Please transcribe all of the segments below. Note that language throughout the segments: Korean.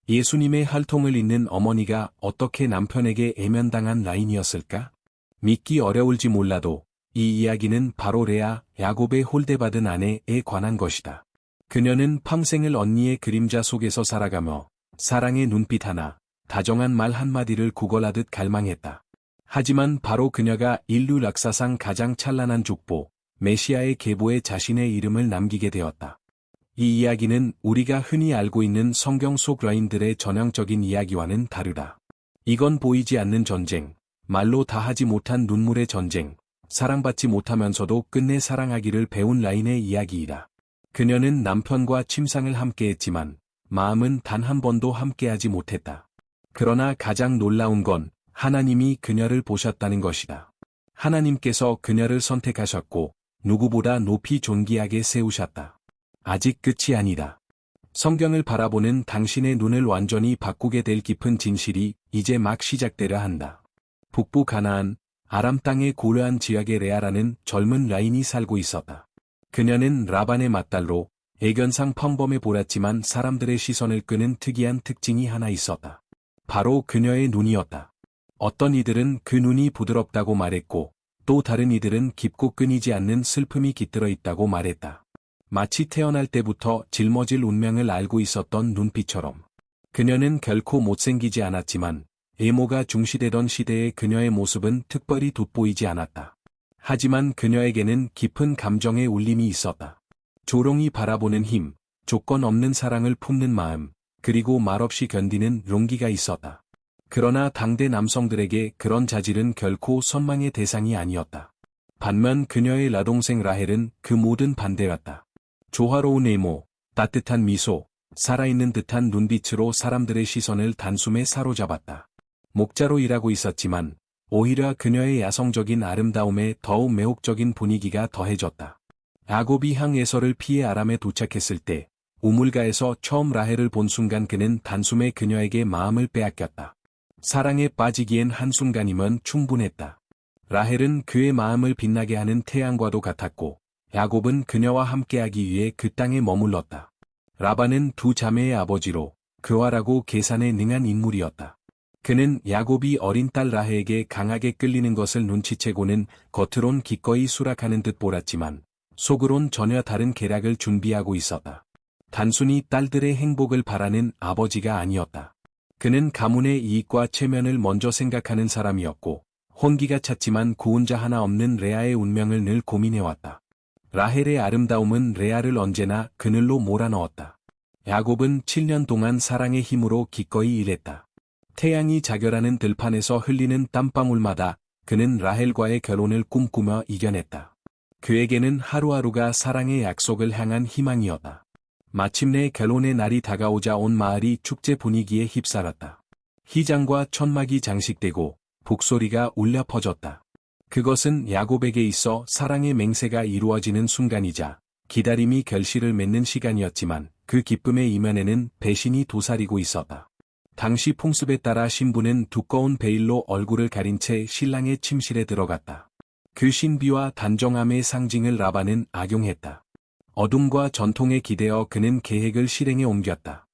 예수님의 혈통을 잇는 어머니가 어떻게 남편에게 애면당한 라인이었을까? 믿기 어려울지 몰라도 이 이야기는 바로 레아, 야곱의 홀대받은 아내에 관한 것이다. 그녀는 평생을 언니의 그림자 속에서 살아가며 사랑의 눈빛 하나, 다정한 말 한마디를 구걸하듯 갈망했다. 하지만 바로 그녀가 인류 역사상 가장 찬란한 족보, 메시아의 계보에 자신의 이름을 남기게 되었다. 이 이야기는 우리가 흔히 알고 있는 성경 속 라인들의 전형적인 이야기와는 다르다. 이건 보이지 않는 전쟁, 말로 다하지 못한 눈물의 전쟁, 사랑받지 못하면서도 끝내 사랑하기를 배운 라인의 이야기이다. 그녀는 남편과 침상을 함께했지만 마음은 단 한 번도 함께하지 못했다. 그러나 가장 놀라운 건 하나님이 그녀를 보셨다는 것이다. 하나님께서 그녀를 선택하셨고 누구보다 높이 존귀하게 세우셨다. 아직 끝이 아니다. 성경을 바라보는 당신의 눈을 완전히 바꾸게 될 깊은 진실이 이제 막 시작되려 한다. 북부 가나안, 아람 땅의 고려한 지역의 레아라는 젊은 라인이 살고 있었다. 그녀는 라반의 맏딸로 애견상 평범해 보였지만 사람들의 시선을 끄는 특이한 특징이 하나 있었다. 바로 그녀의 눈이었다. 어떤 이들은 그 눈이 부드럽다고 말했고 또 다른 이들은 깊고 끊이지 않는 슬픔이 깃들어 있다고 말했다. 마치 태어날 때부터 짊어질 운명을 알고 있었던 눈빛처럼. 그녀는 결코 못생기지 않았지만 외모가 중시되던 시대의 그녀의 모습은 특별히 돋보이지 않았다. 하지만 그녀에게는 깊은 감정의 울림이 있었다. 조롱이 바라보는 힘, 조건 없는 사랑을 품는 마음, 그리고 말없이 견디는 용기가 있었다. 그러나 당대 남성들에게 그런 자질은 결코 선망의 대상이 아니었다. 반면 그녀의 여동생 라헬은 그 모든 반대였다. 조화로운 외모, 따뜻한 미소, 살아있는 듯한 눈빛으로 사람들의 시선을 단숨에 사로잡았다. 목자로 일하고 있었지만 오히려 그녀의 야성적인 아름다움에 더욱 매혹적인 분위기가 더해졌다. 야곱이 항에서를 피해 아람에 도착했을 때 우물가에서 처음 라헬을 본 순간 그는 단숨에 그녀에게 마음을 빼앗겼다. 사랑에 빠지기엔 한순간이면 충분했다. 라헬은 그의 마음을 빛나게 하는 태양과도 같았고 야곱은 그녀와 함께하기 위해 그 땅에 머물렀다. 라반은 두 자매의 아버지로 교활하고 계산에 능한 인물이었다. 그는 야곱이 어린 딸 라헬에게 강하게 끌리는 것을 눈치채고는 겉으론 기꺼이 수락하는 듯 보았지만 속으론 전혀 다른 계략을 준비하고 있었다. 단순히 딸들의 행복을 바라는 아버지가 아니었다. 그는 가문의 이익과 체면을 먼저 생각하는 사람이었고 혼기가 찼지만 고운 자 하나 없는 레아의 운명을 늘 고민해왔다. 라헬의 아름다움은 레아를 언제나 그늘로 몰아넣었다. 야곱은 7년 동안 사랑의 힘으로 기꺼이 일했다. 태양이 자결하는 들판에서 흘리는 땀방울마다 그는 라헬과의 결혼을 꿈꾸며 이겨냈다. 그에게는 하루하루가 사랑의 약속을 향한 희망이었다. 마침내 결혼의 날이 다가오자 온 마을이 축제 분위기에 휩싸였다. 희장과 천막이 장식되고 북소리가 울려 퍼졌다. 그것은 야곱에게 있어 사랑의 맹세가 이루어지는 순간이자 기다림이 결실을 맺는 시간이었지만 그 기쁨의 이면에는 배신이 도사리고 있었다. 당시 풍습에 따라 신부는 두꺼운 베일로 얼굴을 가린 채 신랑의 침실에 들어갔다. 그 신비와 단정함의 상징을 라반은 악용했다. 어둠과 전통에 기대어 그는 계획을 실행에 옮겼다.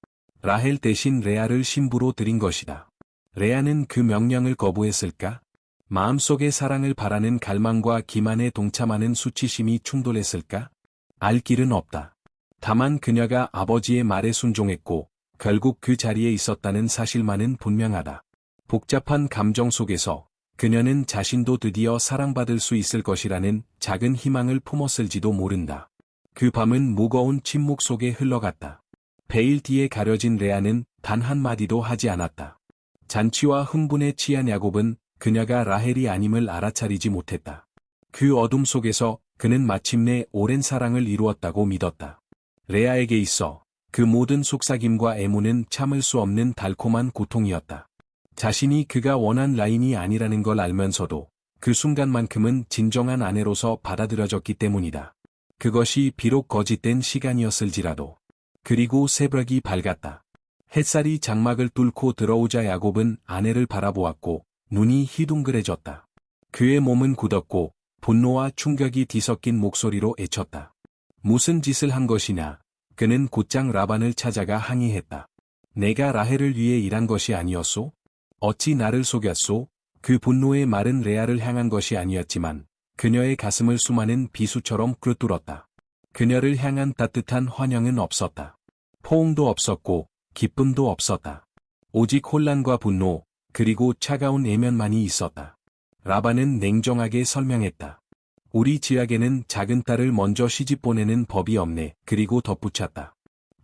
라헬 대신 레아를 신부로 들인 것이다. 레아는 그 명령을 거부했을까? 마음속의 사랑을 바라는 갈망과 기만에 동참하는 수치심이 충돌했을까? 알 길은 없다. 다만 그녀가 아버지의 말에 순종했고 결국 그 자리에 있었다는 사실만은 분명하다. 복잡한 감정 속에서 그녀는 자신도 드디어 사랑받을 수 있을 것이라는 작은 희망을 품었을지도 모른다. 그 밤은 무거운 침묵 속에 흘러갔다. 베일 뒤에 가려진 레아는 단 한마디도 하지 않았다. 잔치와 흥분에 취한 야곱은 그녀가 라헬이 아님을 알아차리지 못했다. 그 어둠 속에서 그는 마침내 오랜 사랑을 이루었다고 믿었다. 레아에게 있어 그 모든 속삭임과 애무는 참을 수 없는 달콤한 고통이었다. 자신이 그가 원한 라인이 아니라는 걸 알면서도 그 순간만큼은 진정한 아내로서 받아들여졌기 때문이다. 그것이 비록 거짓된 시간이었을지라도. 그리고 새벽이 밝았다. 햇살이 장막을 뚫고 들어오자 야곱은 아내를 바라보았고 눈이 희둥그레졌다. 그의 몸은 굳었고 분노와 충격이 뒤섞인 목소리로 애쳤다. 무슨 짓을 한 것이냐? 그는 곧장 라반을 찾아가 항의했다. 내가 라헬을 위해 일한 것이 아니었소? 어찌 나를 속였소? 그 분노의 말은 레아를 향한 것이 아니었지만 그녀의 가슴을 수많은 비수처럼 꿰뚫었다. 그녀를 향한 따뜻한 환영은 없었다. 포옹도 없었고 기쁨도 없었다. 오직 혼란과 분노, 그리고 차가운 애면만이 있었다. 라반은 냉정하게 설명했다. 우리 지역에는 작은 딸을 먼저 시집 보내는 법이 없네. 그리고 덧붙였다.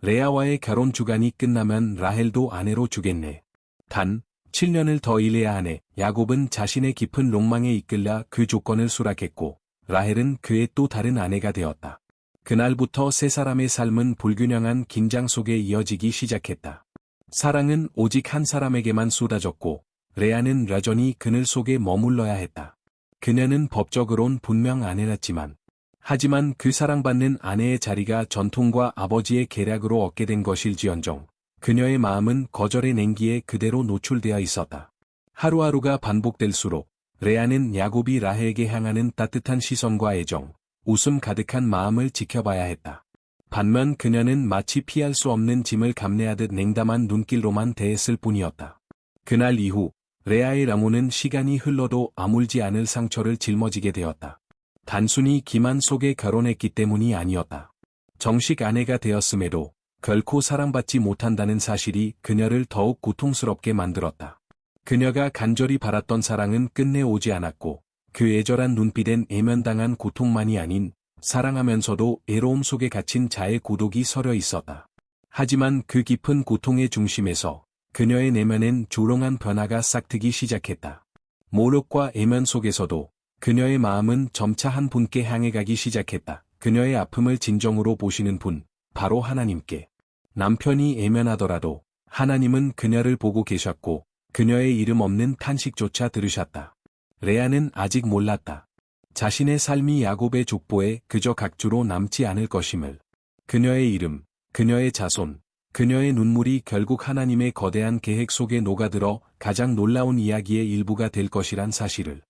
레아와의 결혼 주간이 끝나면 라헬도 아내로 주겠네. 단 7년을 더 일해야 하네. 야곱은 자신의 깊은 욕망에 이끌려 그 조건을 수락했고 라헬은 그의 또 다른 아내가 되었다. 그날부터 세 사람의 삶은 불균형한 긴장 속에 이어지기 시작했다. 사랑은 오직 한 사람에게만 쏟아졌고 레아는 여전히 그늘 속에 머물러야 했다. 그녀는 법적으론 분명 아내였지만 하지만 그 사랑받는 아내의 자리가 전통과 아버지의 계략으로 얻게 된 것일지언정 그녀의 마음은 거절의 냉기에 그대로 노출되어 있었다. 하루하루가 반복될수록 레아는 야곱이 라헬에게 향하는 따뜻한 시선과 애정, 웃음 가득한 마음을 지켜봐야 했다. 반면 그녀는 마치 피할 수 없는 짐을 감내하듯 냉담한 눈길로만 대했을 뿐이었다. 그날 이후 레아의 라모는 시간이 흘러도 아물지 않을 상처를 짊어지게 되었다. 단순히 기만 속에 결혼했기 때문이 아니었다. 정식 아내가 되었음에도 결코 사랑받지 못한다는 사실이 그녀를 더욱 고통스럽게 만들었다. 그녀가 간절히 바랐던 사랑은 끝내 오지 않았고 그 애절한 눈빛엔 애면당한 고통만이 아닌 사랑하면서도 애로움 속에 갇힌 자의 고독이 서려 있었다. 하지만 그 깊은 고통의 중심에서 그녀의 내면엔 조롱한 변화가 싹트기 시작했다. 모욕과 애면 속에서도 그녀의 마음은 점차 한 분께 향해 가기 시작했다. 그녀의 아픔을 진정으로 보시는 분, 바로 하나님께. 남편이 애면하더라도 하나님은 그녀를 보고 계셨고 그녀의 이름 없는 탄식조차 들으셨다. 레아는 아직 몰랐다. 자신의 삶이 야곱의 족보에 그저 각주로 남지 않을 것임을. 그녀의 이름, 그녀의 자손, 그녀의 눈물이 결국 하나님의 거대한 계획 속에 녹아들어 가장 놀라운 이야기의 일부가 될 것이란 사실을.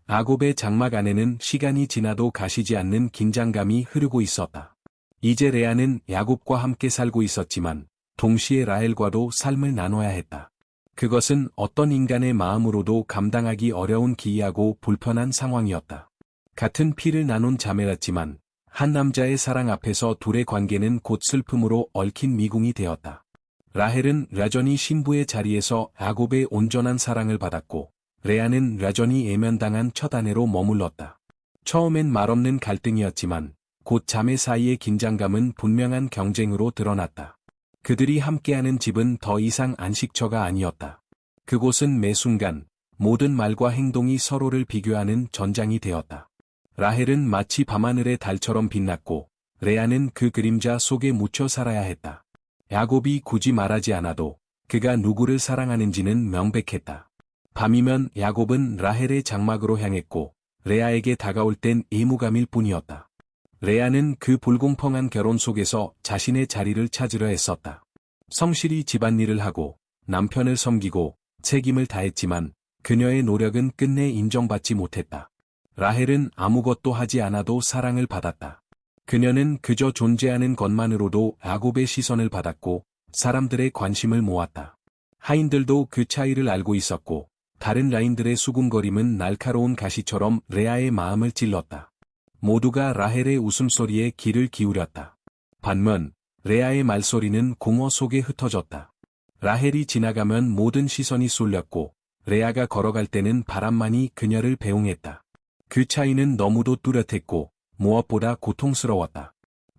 야곱의 장막 안에는 시간이 지나도 가시지 않는 긴장감이 흐르고 있었다. 이제 레아는 야곱과 함께 살고 있었지만 동시에 라헬과도 삶을 나눠야 했다. 그것은 어떤 인간의 마음으로도 감당하기 어려운 기이하고 불편한 상황이었다. 같은 피를 나눈 자매였지만 한 남자의 사랑 앞에서 둘의 관계는 곧 슬픔으로 얽힌 미궁이 되었다. 라헬은 여전히 신부의 자리에서 야곱의 온전한 사랑을 받았고 레아는 여전히 애면당한 첫 아내로 머물렀다. 처음엔 말없는 갈등이었지만 곧 자매 사이의 긴장감은 분명한 경쟁으로 드러났다. 그들이 함께하는 집은 더 이상 안식처가 아니었다. 그곳은 매 순간 모든 말과 행동이 서로를 비교하는 전장이 되었다. 라헬은 마치 밤하늘의 달처럼 빛났고 레아는 그 그림자 속에 묻혀 살아야 했다. 야곱이 굳이 말하지 않아도 그가 누구를 사랑하는지는 명백했다. 밤이면 야곱은 라헬의 장막으로 향했고 레아에게 다가올 땐 의무감일 뿐이었다. 레아는 그 불공평한 결혼 속에서 자신의 자리를 찾으려 했었다. 성실히 집안일을 하고 남편을 섬기고 책임을 다했지만 그녀의 노력은 끝내 인정받지 못했다. 라헬은 아무것도 하지 않아도 사랑을 받았다. 그녀는 그저 존재하는 것만으로도 야곱의 시선을 받았고 사람들의 관심을 모았다. 하인들도 그 차이를 알고 있었고 다른 라인들의 수군거림은 날카로운 가시처럼 레아의 마음을 찔렀다. 모두가 라헬의 웃음소리에 귀를 기울였다. 반면 레아의 말소리는 공허 속에 흩어졌다. 라헬이 지나가면 모든 시선이 쏠렸고 레아가 걸어갈 때는 바람만이 그녀를 배웅했다. 그 차이는 너무도 뚜렷했고 무엇보다 고통스러웠다.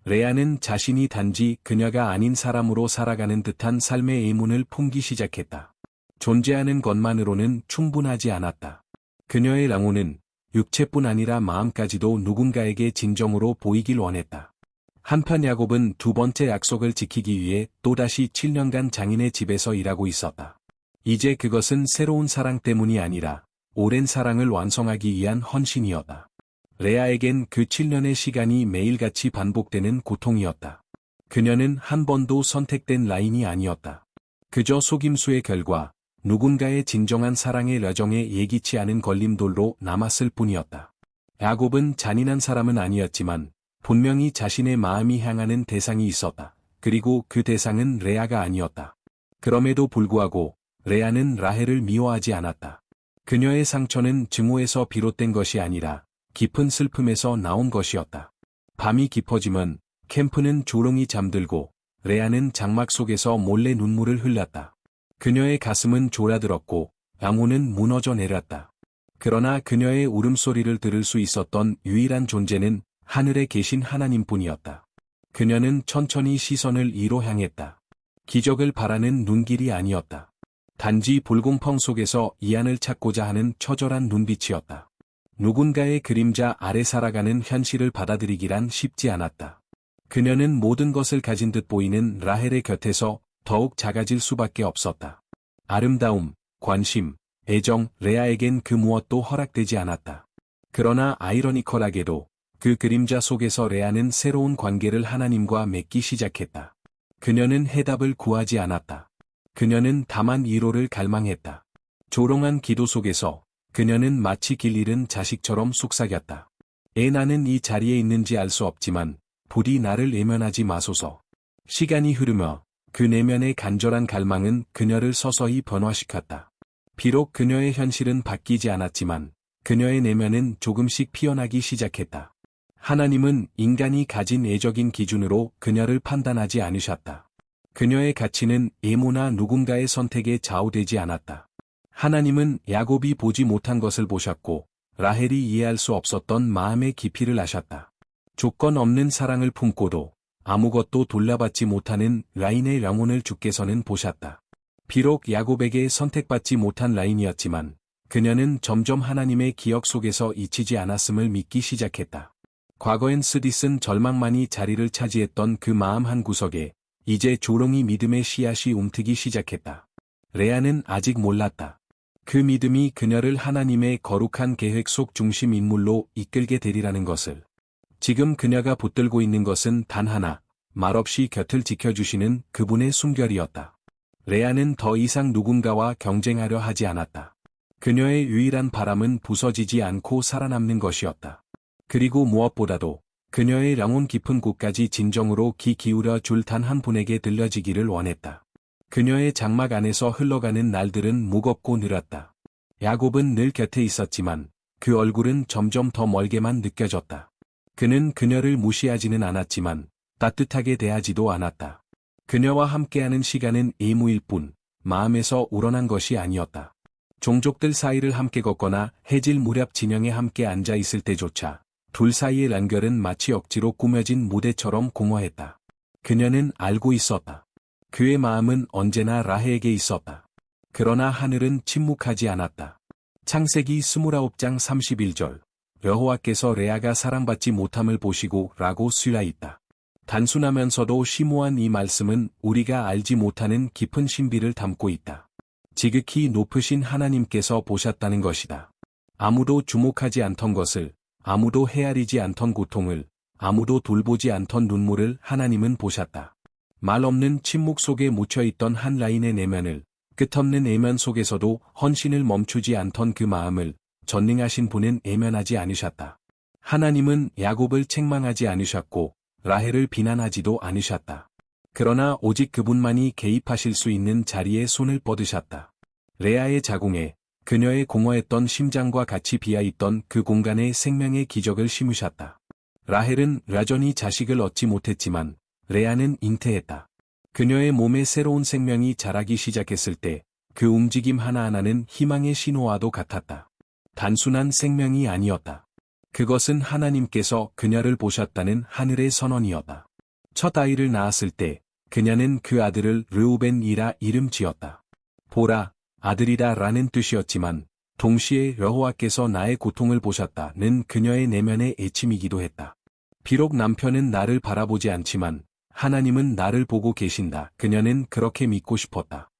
레아는 자신이 단지 그녀가 아닌 사람으로 살아가는 듯한 삶의 의문을 품기 시작했다. 존재하는 것만으로는 충분하지 않았다. 그녀의 랑호는 육체뿐 아니라 마음까지도 누군가에게 진정으로 보이길 원했다. 한편 야곱은 두 번째 약속을 지키기 위해 또다시 7년간 장인의 집에서 일하고 있었다. 이제 그것은 새로운 사랑 때문이 아니라 오랜 사랑을 완성하기 위한 헌신이었다. 레아에겐 그 7년의 시간이 매일같이 반복되는 고통이었다. 그녀는 한 번도 선택된 라인이 아니었다. 그저 속임수의 결과, 누군가의 진정한 사랑의 여정에 예기치 않은 걸림돌로 남았을 뿐이었다. 야곱은 잔인한 사람은 아니었지만 분명히 자신의 마음이 향하는 대상이 있었다. 그리고 그 대상은 레아가 아니었다. 그럼에도 불구하고 레아는 라헬을 미워하지 않았다. 그녀의 상처는 증오에서 비롯된 것이 아니라 깊은 슬픔에서 나온 것이었다. 밤이 깊어지면 캠프는 조롱이 잠들고 레아는 장막 속에서 몰래 눈물을 흘렸다. 그녀의 가슴은 졸아들었고 영혼은 무너져 내렸다. 그러나 그녀의 울음소리를 들을 수 있었던 유일한 존재는 하늘에 계신 하나님뿐이었다. 그녀는 천천히 시선을 이로 향했다. 기적을 바라는 눈길이 아니었다. 단지 불공평 속에서 이안을 찾고자 하는 처절한 눈빛이었다. 누군가의 그림자 아래 살아가는 현실을 받아들이기란 쉽지 않았다. 그녀는 모든 것을 가진 듯 보이는 라헬의 곁에서 더욱 작아질 수밖에 없었다. 아름다움, 관심, 애정, 레아에겐 그 무엇도 허락되지 않았다. 그러나 아이러니컬하게도 그 그림자 속에서 레아는 새로운 관계를 하나님과 맺기 시작했다. 그녀는 해답을 구하지 않았다. 그녀는 다만 위로를 갈망했다. 조롱한 기도 속에서 그녀는 마치 길 잃은 자식처럼 속삭였다. 나는 이 자리에 있는지 알 수 없지만 부디 나를 외면하지 마소서. 시간이 흐르며 그 내면의 간절한 갈망은 그녀를 서서히 변화시켰다. 비록 그녀의 현실은 바뀌지 않았지만 그녀의 내면은 조금씩 피어나기 시작했다. 하나님은 인간이 가진 애적인 기준으로 그녀를 판단하지 않으셨다. 그녀의 가치는 애모나 누군가의 선택에 좌우되지 않았다. 하나님은 야곱이 보지 못한 것을 보셨고 라헬이 이해할 수 없었던 마음의 깊이를 아셨다. 조건 없는 사랑을 품고도 아무것도 돌려받지 못하는 라인의 영혼을 주께서는 보셨다. 비록 야곱에게 선택받지 못한 라인이었지만 그녀는 점점 하나님의 기억 속에서 잊히지 않았음을 믿기 시작했다. 과거엔 쓰디쓴 절망만이 자리를 차지했던 그 마음 한구석에 이제 조롱이 믿음의 씨앗이 움트기 시작했다. 레아는 아직 몰랐다. 그 믿음이 그녀를 하나님의 거룩한 계획 속 중심 인물로 이끌게 되리라는 것을. 지금 그녀가 붙들고 있는 것은 단 하나, 말없이 곁을 지켜주시는 그분의 숨결이었다. 레아는 더 이상 누군가와 경쟁하려 하지 않았다. 그녀의 유일한 바람은 부서지지 않고 살아남는 것이었다. 그리고 무엇보다도 그녀의 영혼 깊은 곳까지 진정으로 귀 기울여 줄 단 한 분에게 들려지기를 원했다. 그녀의 장막 안에서 흘러가는 날들은 무겁고 늘었다. 야곱은 늘 곁에 있었지만 그 얼굴은 점점 더 멀게만 느껴졌다. 그는 그녀를 무시하지는 않았지만 따뜻하게 대하지도 않았다. 그녀와 함께하는 시간은 의무일 뿐 마음에서 우러난 것이 아니었다. 종족들 사이를 함께 걷거나 해질 무렵 진영에 함께 앉아 있을 때조차 둘 사이의 연결은 마치 억지로 꾸며진 무대처럼 공허했다. 그녀는 알고 있었다. 그의 마음은 언제나 라헬에게 있었다. 그러나 하늘은 침묵하지 않았다. 창세기 29장 31절 여호와께서 레아가 사랑받지 못함을 보시고 라고 쓰여있다. 단순하면서도 심오한 이 말씀은 우리가 알지 못하는 깊은 신비를 담고 있다. 지극히 높으신 하나님께서 보셨다는 것이다. 아무도 주목하지 않던 것을, 아무도 헤아리지 않던 고통을, 아무도 돌보지 않던 눈물을 하나님은 보셨다. 말 없는 침묵 속에 묻혀있던 한 라인의 내면을, 끝없는 애면 속에서도 헌신을 멈추지 않던 그 마음을 전능하신 분은 애면하지 않으셨다. 하나님은 야곱을 책망하지 않으셨고 라헬을 비난하지도 않으셨다. 그러나 오직 그분만이 개입하실 수 있는 자리에 손을 뻗으셨다. 레아의 자궁에 그녀의 공허했던 심장과 같이 비어있던 그 공간에 생명의 기적을 심으셨다. 라헬은 여전히 자식을 얻지 못했지만 레아는 잉태했다. 그녀의 몸에 새로운 생명이 자라기 시작했을 때 그 움직임 하나하나는 희망의 신호와도 같았다. 단순한 생명이 아니었다. 그것은 하나님께서 그녀를 보셨다는 하늘의 선언이었다. 첫 아이를 낳았을 때 그녀는 그 아들을 르우벤이라 이름 지었다. 보라, 아들이다 라는 뜻이었지만 동시에 여호와께서 나의 고통을 보셨다는 그녀의 내면의 애침이기도 했다. 비록 남편은 나를 바라보지 않지만 하나님은 나를 보고 계신다. 그녀는 그렇게 믿고 싶었다.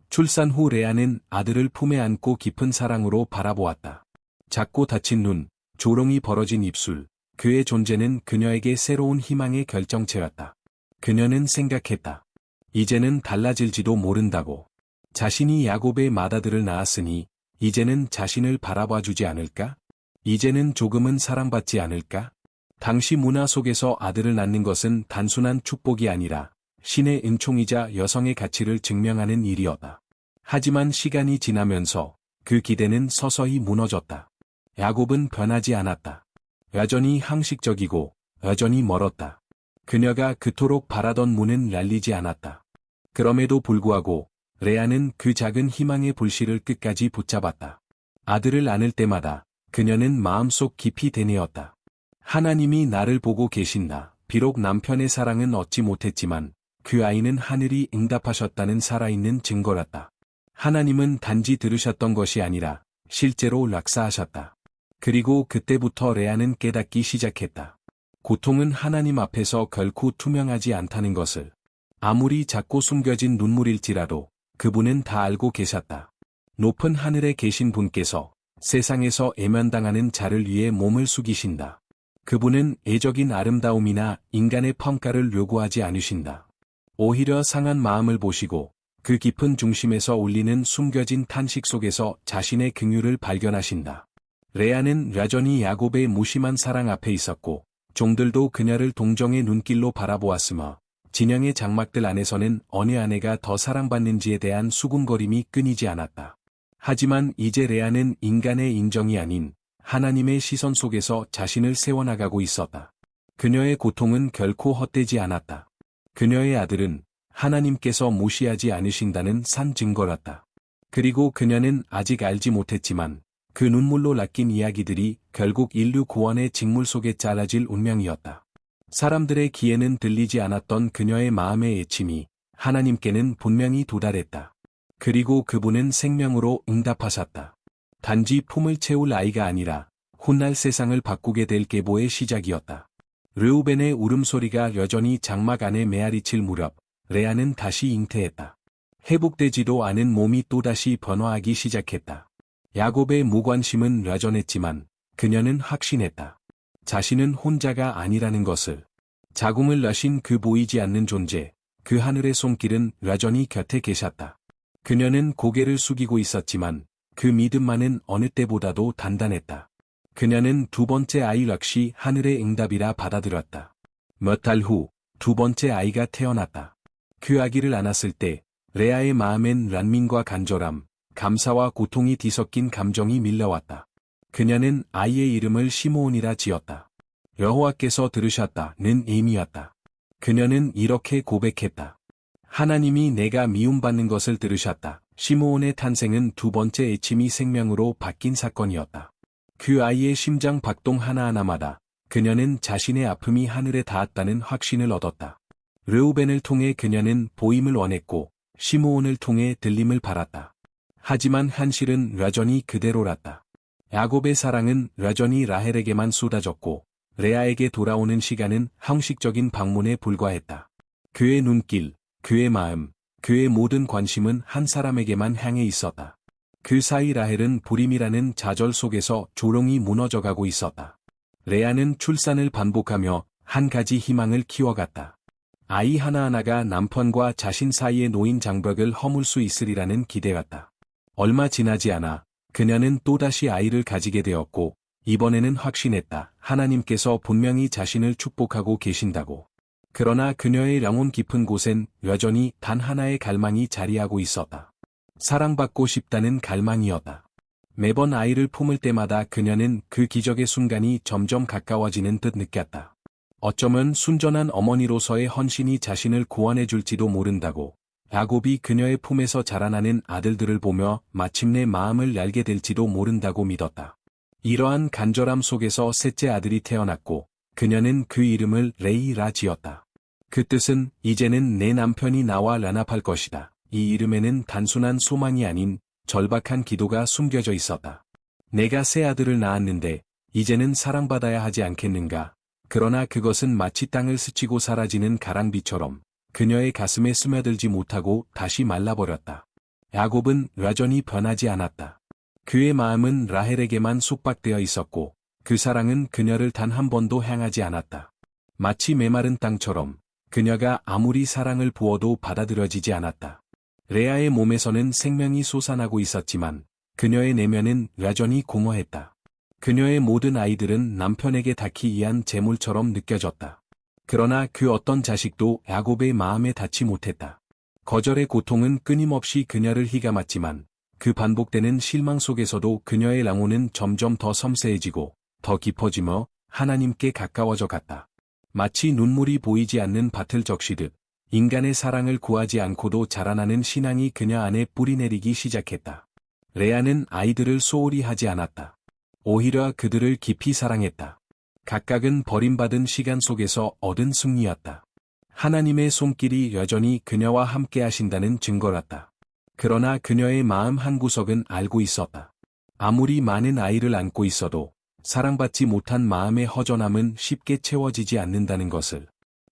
출산 후 레아는 아들을 품에 안고 깊은 사랑으로 바라보았다. 작고 다친 눈, 조롱이 벌어진 입술, 그의 존재는 그녀에게 새로운 희망의 결정체였다. 그녀는 생각했다. 이제는 달라질지도 모른다고. 자신이 야곱의 맏아들을 낳았으니 이제는 자신을 바라봐주지 않을까? 이제는 조금은 사랑받지 않을까? 당시 문화 속에서 아들을 낳는 것은 단순한 축복이 아니라 신의 은총이자 여성의 가치를 증명하는 일이었다. 하지만 시간이 지나면서 그 기대는 서서히 무너졌다. 야곱은 변하지 않았다. 여전히 항식적이고 여전히 멀었다. 그녀가 그토록 바라던 문은 열리지 않았다. 그럼에도 불구하고 레아는 그 작은 희망의 불씨를 끝까지 붙잡았다. 아들을 안을 때마다 그녀는 마음속 깊이 되뇌었다. 하나님이 나를 보고 계신다. 비록 남편의 사랑은 얻지 못했지만 그 아이는 하늘이 응답하셨다는 살아있는 증거랐다. 하나님은 단지 들으셨던 것이 아니라 실제로 락사하셨다. 그리고 그때부터 레아는 깨닫기 시작했다. 고통은 하나님 앞에서 결코 투명하지 않다는 것을. 아무리 작고 숨겨진 눈물일지라도 그분은 다 알고 계셨다. 높은 하늘에 계신 분께서 세상에서 애면당하는 자를 위해 몸을 숙이신다. 그분은 애적인 아름다움이나 인간의 평가를 요구하지 않으신다. 오히려 상한 마음을 보시고 그 깊은 중심에서 울리는 숨겨진 탄식 속에서 자신의 긍휼을 발견하신다. 레아는 여전히 야곱의 무심한 사랑 앞에 있었고 종들도 그녀를 동정의 눈길로 바라보았으며 진영의 장막들 안에서는 어느 아내가 더 사랑받는지에 대한 수군거림이 끊이지 않았다. 하지만 이제 레아는 인간의 인정이 아닌 하나님의 시선 속에서 자신을 세워나가고 있었다. 그녀의 고통은 결코 헛되지 않았다. 그녀의 아들은 하나님께서 무시하지 않으신다는 산 증거랐다. 그리고 그녀는 아직 알지 못했지만 그 눈물로 낚인 이야기들이 결국 인류 구원의 직물 속에 잘라질 운명이었다. 사람들의 귀에는 들리지 않았던 그녀의 마음의 애침이 하나님께는 분명히 도달했다. 그리고 그분은 생명으로 응답하셨다. 단지 품을 채울 아이가 아니라 훗날 세상을 바꾸게 될 계보의 시작이었다. 르우벤의 울음소리가 여전히 장막 안에 메아리칠 무렵 레아는 다시 잉태했다. 회복되지도 않은 몸이 또다시 변화하기 시작했다. 야곱의 무관심은 여전했지만 그녀는 확신했다. 자신은 혼자가 아니라는 것을. 자궁을 여신 그 보이지 않는 존재, 그 하늘의 손길은 여전히 곁에 계셨다. 그녀는 고개를 숙이고 있었지만 그 믿음만은 어느 때보다도 단단했다. 그녀는 두 번째 아이 역시 하늘의 응답이라 받아들였다. 몇 달 후 두 번째 아이가 태어났다. 그 아기를 안았을 때 레아의 마음엔 란민과 간절함, 감사와 고통이 뒤섞인 감정이 밀려왔다. 그녀는 아이의 이름을 시므온이라 지었다. 여호와께서 들으셨다는 의미였다. 그녀는 이렇게 고백했다. 하나님이 내가 미움받는 것을 들으셨다. 시므온의 탄생은 두 번째 애침이 생명으로 바뀐 사건이었다. 그 아이의 심장 박동 하나하나마다 그녀는 자신의 아픔이 하늘에 닿았다는 확신을 얻었다. 르우벤을 통해 그녀는 보임을 원했고 시므온을 통해 들림을 바랐다. 하지만 현실은 여전히 그대로랐다. 야곱의 사랑은 여전히 라헬에게만 쏟아졌고 레아에게 돌아오는 시간은 형식적인 방문에 불과했다. 그의 눈길, 그의 마음, 그의 모든 관심은 한 사람에게만 향해 있었다. 그 사이 라헬은 불임이라는 좌절 속에서 조롱이 무너져가고 있었다. 레아는 출산을 반복하며 한 가지 희망을 키워갔다. 아이 하나하나가 남편과 자신 사이의 놓인 장벽을 허물 수 있으리라는 기대였다. 얼마 지나지 않아 그녀는 또다시 아이를 가지게 되었고 이번에는 확신했다. 하나님께서 분명히 자신을 축복하고 계신다고. 그러나 그녀의 영혼 깊은 곳엔 여전히 단 하나의 갈망이 자리하고 있었다. 사랑받고 싶다는 갈망이었다. 매번 아이를 품을 때마다 그녀는 그 기적의 순간이 점점 가까워지는 듯 느꼈다. 어쩌면 순전한 어머니로서의 헌신이 자신을 구원해 줄지도 모른다고. 야곱이 그녀의 품에서 자라나는 아들들을 보며 마침내 마음을 열게 될지도 모른다고 믿었다. 이러한 간절함 속에서 셋째 아들이 태어났고 그녀는 그 이름을 레이라 지었다. 그 뜻은 이제는 내 남편이 나와 연합할 것이다. 이 이름에는 단순한 소망이 아닌 절박한 기도가 숨겨져 있었다. 내가 새 아들을 낳았는데 이제는 사랑받아야 하지 않겠는가. 그러나 그것은 마치 땅을 스치고 사라지는 가랑비처럼 그녀의 가슴에 스며들지 못하고 다시 말라버렸다. 야곱은 여전히 변하지 않았다. 그의 마음은 라헬에게만 속박되어 있었고 그 사랑은 그녀를 단 한 번도 향하지 않았다. 마치 메마른 땅처럼 그녀가 아무리 사랑을 부어도 받아들여지지 않았다. 레아의 몸에서는 생명이 솟아나고 있었지만 그녀의 내면은 여전히 공허했다. 그녀의 모든 아이들은 남편에게 닿기 위한 재물처럼 느껴졌다. 그러나 그 어떤 자식도 야곱의 마음에 닿지 못했다. 거절의 고통은 끊임없이 그녀를 휘감았지만 그 반복되는 실망 속에서도 그녀의 lang호는 점점 더 섬세해지고 더 깊어지며 하나님께 가까워져 갔다. 마치 눈물이 보이지 않는 밭을 적시듯 인간의 사랑을 구하지 않고도 자라나는 신앙이 그녀 안에 뿌리내리기 시작했다. 레아는 아이들을 소홀히 하지 않았다. 오히려 그들을 깊이 사랑했다. 각각은 버림받은 시간 속에서 얻은 승리였다. 하나님의 손길이 여전히 그녀와 함께 하신다는 증거였다. 그러나 그녀의 마음 한구석은 알고 있었다. 아무리 많은 아이를 안고 있어도 사랑받지 못한 마음의 허전함은 쉽게 채워지지 않는다는 것을.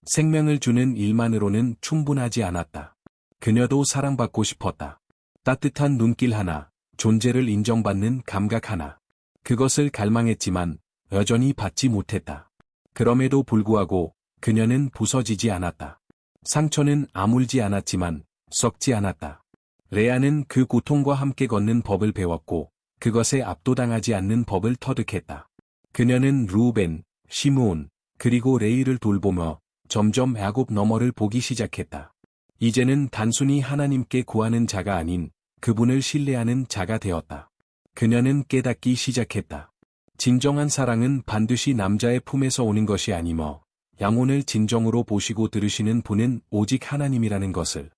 생명을 주는 일만으로는 충분하지 않았다. 그녀도 사랑받고 싶었다. 따뜻한 눈길 하나, 존재를 인정받는 감각 하나. 그것을 갈망했지만 여전히 받지 못했다. 그럼에도 불구하고 그녀는 부서지지 않았다. 상처는 아물지 않았지만 썩지 않았다. 레아는 그 고통과 함께 걷는 법을 배웠고 그것에 압도당하지 않는 법을 터득했다. 그녀는 루벤, 시므온, 그리고 레이를 돌보며 점점 야곱 너머를 보기 시작했다. 이제는 단순히 하나님께 구하는 자가 아닌 그분을 신뢰하는 자가 되었다. 그녀는 깨닫기 시작했다. 진정한 사랑은 반드시 남자의 품에서 오는 것이 아니며 영혼을 진정으로 보시고 들으시는 분은 오직 하나님이라는 것을.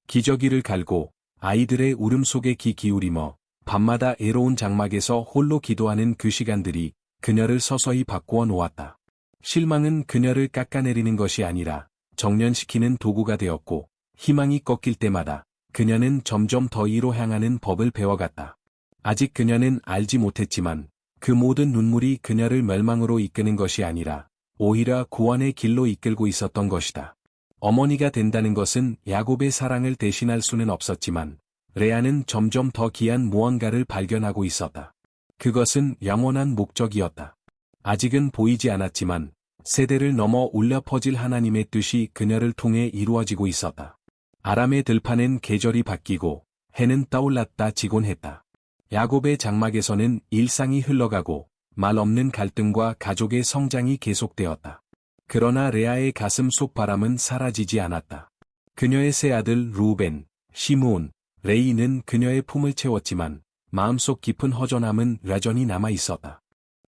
기저귀를 갈고 아이들의 울음 속에 귀 기울이며 밤마다 애로운 장막에서 홀로 기도하는 그 시간들이 그녀를 서서히 바꾸어 놓았다. 실망은 그녀를 깎아내리는 것이 아니라 정련시키는 도구가 되었고 희망이 꺾일 때마다 그녀는 점점 더 위로 향하는 법을 배워갔다. 아직 그녀는 알지 못했지만 그 모든 눈물이 그녀를 멸망으로 이끄는 것이 아니라 오히려 구원의 길로 이끌고 있었던 것이다. 어머니가 된다는 것은 야곱의 사랑을 대신할 수는 없었지만 레아는 점점 더 귀한 무언가를 발견하고 있었다. 그것은 영원한 목적이었다. 아직은 보이지 않았지만 세대를 넘어 울려 퍼질 하나님의 뜻이 그녀를 통해 이루어지고 있었다. 아람의 들판엔 계절이 바뀌고 해는 떠올랐다 지곤 했다. 야곱의 장막에서는 일상이 흘러가고 말 없는 갈등과 가족의 성장이 계속되었다. 그러나 레아의 가슴 속 바람은 사라지지 않았다. 그녀의 세 아들 루벤, 시므온, 레이는 그녀의 품을 채웠지만 마음속 깊은 허전함은 여전히 남아 있었다.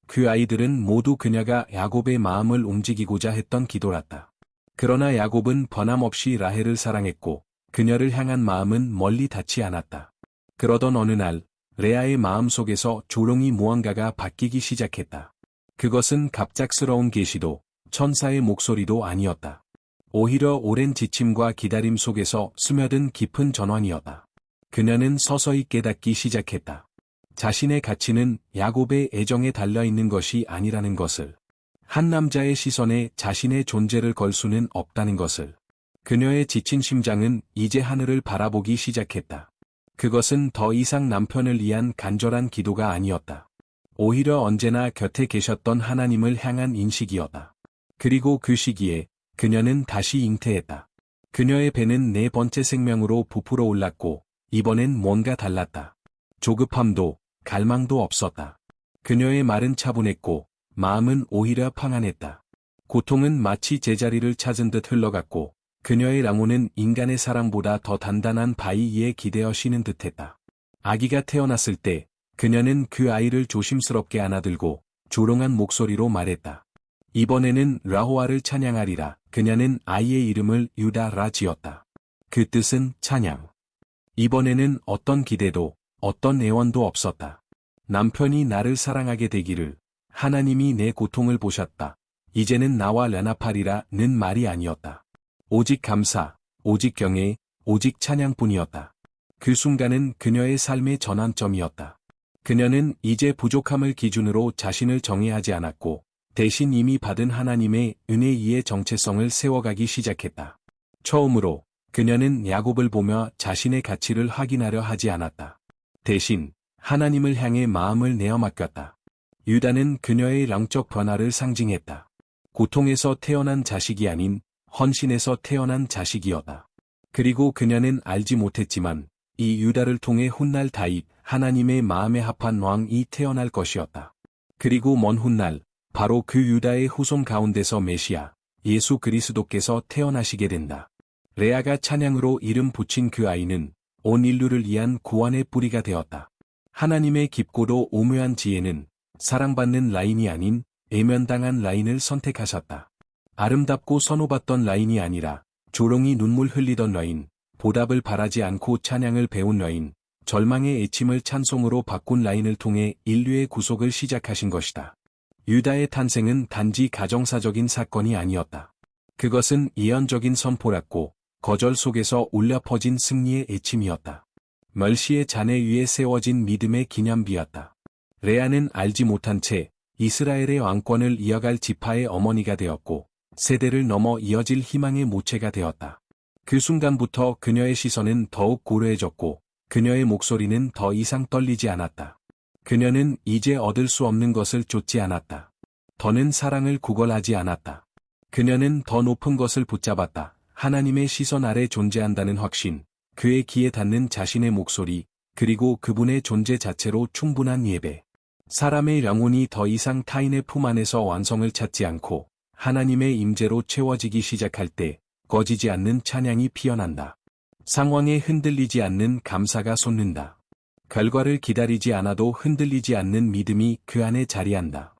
그 아이들은 모두 그녀가 야곱의 마음을 움직이고자 했던 기도랐다. 그러나 야곱은 번함없이 라헬을 사랑했고 그녀를 향한 마음은 멀리 닿지 않았다. 그러던 어느 날 레아의 마음 속에서 조용히 무언가가 바뀌기 시작했다. 그것은 갑작스러운 계시도 천사의 목소리도 아니었다. 오히려 오랜 지침과 기다림 속에서 스며든 깊은 전환이었다. 그녀는 서서히 깨닫기 시작했다. 자신의 가치는 야곱의 애정에 달려있는 것이 아니라는 것을. 한 남자의 시선에 자신의 존재를 걸 수는 없다는 것을. 그녀의 지친 심장은 이제 하늘을 바라보기 시작했다. 그것은 더 이상 남편을 위한 간절한 기도가 아니었다. 오히려 언제나 곁에 계셨던 하나님을 향한 인식이었다. 그리고 그 시기에 그녀는 다시 잉태했다. 그녀의 배는 네 번째 생명으로 부풀어 올랐고 이번엔 뭔가 달랐다. 조급함도 갈망도 없었다. 그녀의 말은 차분했고 마음은 오히려 평안했다. 고통은 마치 제자리를 찾은 듯 흘러갔고 그녀의 lang호는 인간의 사랑보다 더 단단한 바위 위에 기대어 쉬는 듯했다. 아기가 태어났을 때 그녀는 그 아이를 조심스럽게 안아들고 조롱한 목소리로 말했다. 이번에는 라호아를 찬양하리라. 그녀는 아이의 이름을 유다라 지었다. 그 뜻은 찬양. 이번에는 어떤 기대도 어떤 애원도 없었다. 남편이 나를 사랑하게 되기를. 하나님이 내 고통을 보셨다. 이제는 나와 련합하리라는 말이 아니었다. 오직 감사, 오직 경애, 오직 찬양뿐이었다. 그 순간은 그녀의 삶의 전환점이었다. 그녀는 이제 부족함을 기준으로 자신을 정의하지 않았고 대신 이미 받은 하나님의 은혜 위에 정체성을 세워가기 시작했다. 처음으로 그녀는 야곱을 보며 자신의 가치를 확인하려 하지 않았다. 대신 하나님을 향해 마음을 내어 맡겼다. 유다는 그녀의 영적 변화를 상징했다. 고통에서 태어난 자식이 아닌 헌신에서 태어난 자식이었다. 그리고 그녀는 알지 못했지만 이 유다를 통해 훗날 다윗, 하나님의 마음에 합한 왕이 태어날 것이었다. 그리고 먼 훗날 바로 그 유다의 후손 가운데서 메시아, 예수 그리스도께서 태어나시게 된다. 레아가 찬양으로 이름 붙인 그 아이는 온 인류를 위한 구원의 뿌리가 되었다. 하나님의 깊고도 오묘한 지혜는 사랑받는 라인이 아닌 애면당한 라인을 선택하셨다. 아름답고 선호받던 라인이 아니라 조롱이 눈물 흘리던 라인, 보답을 바라지 않고 찬양을 배운 라인, 절망의 애침을 찬송으로 바꾼 라인을 통해 인류의 구속을 시작하신 것이다. 유다의 탄생은 단지 가정사적인 사건이 아니었다. 그것은 예언적인 선포랐고 거절 속에서 울려 퍼진 승리의 애침이었다. 멸시의 잔해 위에 세워진 믿음의 기념비였다. 레아는 알지 못한 채 이스라엘의 왕권을 이어갈 지파의 어머니가 되었고 세대를 넘어 이어질 희망의 모체가 되었다. 그 순간부터 그녀의 시선은 더욱 고려해졌고 그녀의 목소리는 더 이상 떨리지 않았다. 그녀는 이제 얻을 수 없는 것을 쫓지 않았다. 더는 사랑을 구걸하지 않았다. 그녀는 더 높은 것을 붙잡았다. 하나님의 시선 아래 존재한다는 확신, 그의 귀에 닿는 자신의 목소리, 그리고 그분의 존재 자체로 충분한 예배. 사람의 영혼이 더 이상 타인의 품 안에서 완성을 찾지 않고 하나님의 임재로 채워지기 시작할 때 꺼지지 않는 찬양이 피어난다. 상황에 흔들리지 않는 감사가 솟는다. 결과를 기다리지 않아도 흔들리지 않는 믿음이 그 안에 자리한다.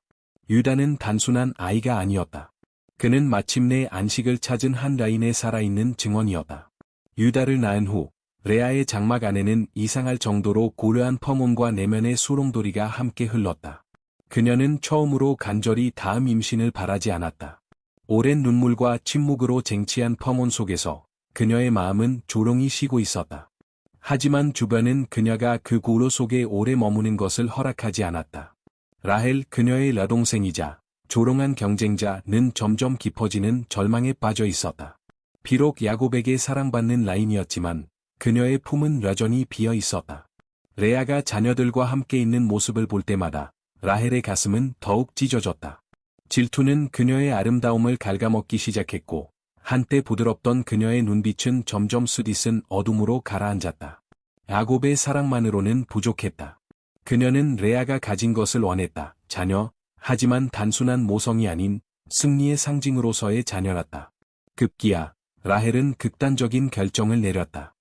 유다는 단순한 아이가 아니었다. 그는 마침내 안식을 찾은 한 라인의 살아있는 증언이었다. 유다를 낳은 후 레아의 장막 안에는 이상할 정도로 고려한 펑온과 내면의 수롱돌이가 함께 흘렀다. 그녀는 처음으로 간절히 다음 임신을 바라지 않았다. 오랜 눈물과 침묵으로 쟁취한 펑온 속에서 그녀의 마음은 조롱이 쉬고 있었다. 하지만 주변은 그녀가 그 고로 속에 오래 머무는 것을 허락하지 않았다. 라헬 그녀의 여동생이자 조롱한 경쟁자는 점점 깊어지는 절망에 빠져 있었다. 비록 야곱에게 사랑받는 라인이었지만 그녀의 품은 여전히 비어 있었다. 레아가 자녀들과 함께 있는 모습을 볼 때마다 라헬의 가슴은 더욱 찢어졌다. 질투는 그녀의 아름다움을 갉아먹기 시작했고 한때 부드럽던 그녀의 눈빛은 점점 쓰디쓴 어둠으로 가라앉았다. 야곱의 사랑만으로는 부족했다. 그녀는 레아가 가진 것을 원했다. 자녀, 하지만 단순한 모성이 아닌 승리의 상징으로서의 자녀였다. 급기야 라헬은 극단적인 결정을 내렸다.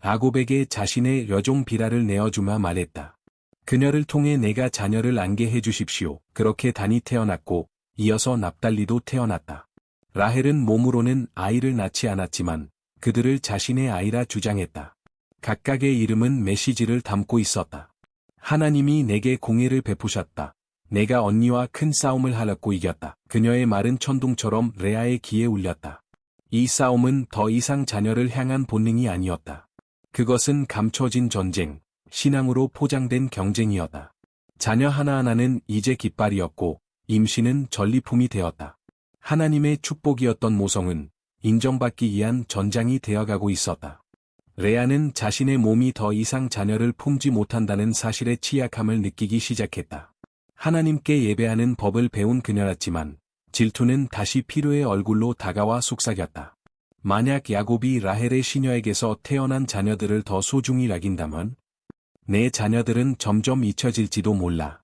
야곱에게 자신의 여종 비라를 내어주마 말했다. 그녀를 통해 내가 자녀를 안게 해주십시오. 그렇게 단이 태어났고 이어서 납달리도 태어났다. 라헬은 몸으로는 아이를 낳지 않았지만 그들을 자신의 아이라 주장했다. 각각의 이름은 메시지를 담고 있었다. 하나님이 내게 공의를 베푸셨다. 내가 언니와 큰 싸움을 하렸고 이겼다. 그녀의 말은 천둥처럼 레아의 귀에 울렸다. 이 싸움은 더 이상 자녀를 향한 본능이 아니었다. 그것은 감춰진 전쟁, 신앙으로 포장된 경쟁이었다. 자녀 하나하나는 이제 깃발이었고 임신은 전리품이 되었다. 하나님의 축복이었던 모성은 인정받기 위한 전장이 되어가고 있었다. 레아는 자신의 몸이 더 이상 자녀를 품지 못한다는 사실의 취약함을 느끼기 시작했다. 하나님께 예배하는 법을 배운 그녀였지만 질투는 다시 피로의 얼굴로 다가와 속삭였다. 만약 야곱이 라헬의 시녀에게서 태어난 자녀들을 더 소중히 여긴다면 내 자녀들은 점점 잊혀질지도 몰라.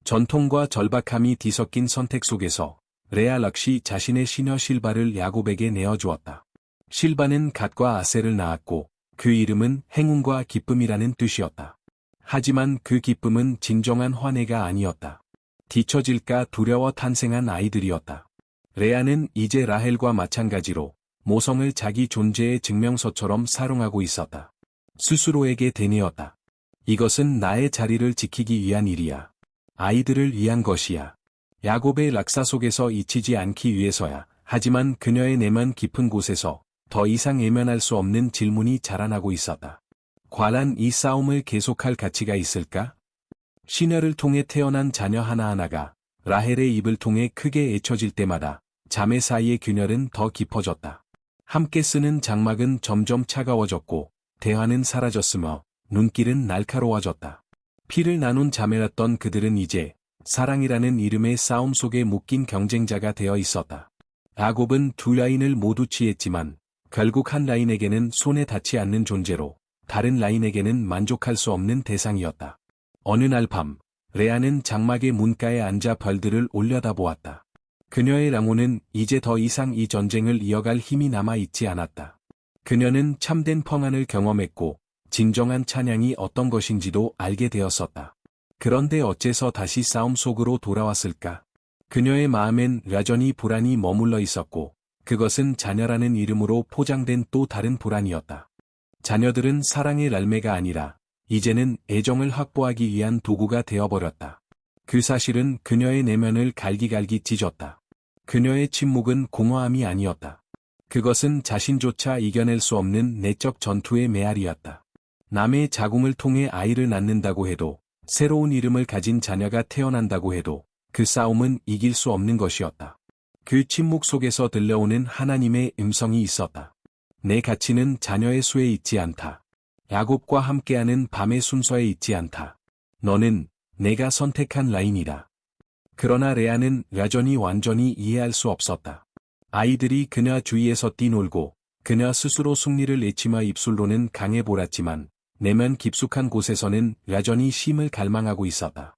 전통과 절박함이 뒤섞인 선택 속에서 레아 역시 자신의 시녀 실바를 야곱에게 내어주었다. 실바는 갓과 아셀을 낳았고 그 이름은 행운과 기쁨이라는 뜻이었다. 하지만 그 기쁨은 진정한 환희가 아니었다. 뒤처질까 두려워 탄생한 아이들이었다. 레아는 이제 라헬과 마찬가지로 모성을 자기 존재의 증명서처럼 사용하고 있었다. 스스로에게 되뇌었다. 이것은 나의 자리를 지키기 위한 일이야. 아이들을 위한 것이야. 야곱의 락사 속에서 잊히지 않기 위해서야. 하지만 그녀의 내면 깊은 곳에서 더 이상 외면할 수 없는 질문이 자라나고 있었다. 과연 이 싸움을 계속할 가치가 있을까? 시녀를 통해 태어난 자녀 하나하나가 라헬의 입을 통해 크게 애쳐질 때마다 자매 사이의 균열은 더 깊어졌다. 함께 쓰는 장막은 점점 차가워졌고 대화는 사라졌으며 눈길은 날카로워졌다. 피를 나눈 자매였던 그들은 이제 사랑이라는 이름의 싸움 속에 묶인 경쟁자가 되어 있었다. 야곱은 두 라인을 모두 취했지만 결국 한 라인에게는 손에 닿지 않는 존재로 다른 라인에게는 만족할 수 없는 대상이었다. 어느 날 밤 레아는 장막의 문가에 앉아 별들을 올려다보았다. 그녀의 랑오는 이제 더 이상 이 전쟁을 이어갈 힘이 남아 있지 않았다. 그녀는 참된 평안을 경험했고 진정한 찬양이 어떤 것인지도 알게 되었었다. 그런데 어째서 다시 싸움 속으로 돌아왔을까? 그녀의 마음엔 여전히 불안이 머물러 있었고 그것은 자녀라는 이름으로 포장된 또 다른 불안이었다. 자녀들은 사랑의 열매가 아니라 이제는 애정을 확보하기 위한 도구가 되어버렸다. 그 사실은 그녀의 내면을 갈기갈기 찢었다. 그녀의 침묵은 공허함이 아니었다. 그것은 자신조차 이겨낼 수 없는 내적 전투의 메아리였다. 남의 자궁을 통해 아이를 낳는다고 해도, 새로운 이름을 가진 자녀가 태어난다고 해도 그 싸움은 이길 수 없는 것이었다. 그 침묵 속에서 들려오는 하나님의 음성이 있었다. 내 가치는 자녀의 수에 있지 않다. 야곱과 함께하는 밤의 순서에 있지 않다. 너는 내가 선택한 라인이다. 그러나 레아는 여전히 완전히 이해할 수 없었다. 아이들이 그녀 주위에서 뛰놀고 그녀 스스로 승리를 외치며 입술로는 강해 보랐지만 내면 깊숙한 곳에서는 여전히 쉼을 갈망하고 있었다.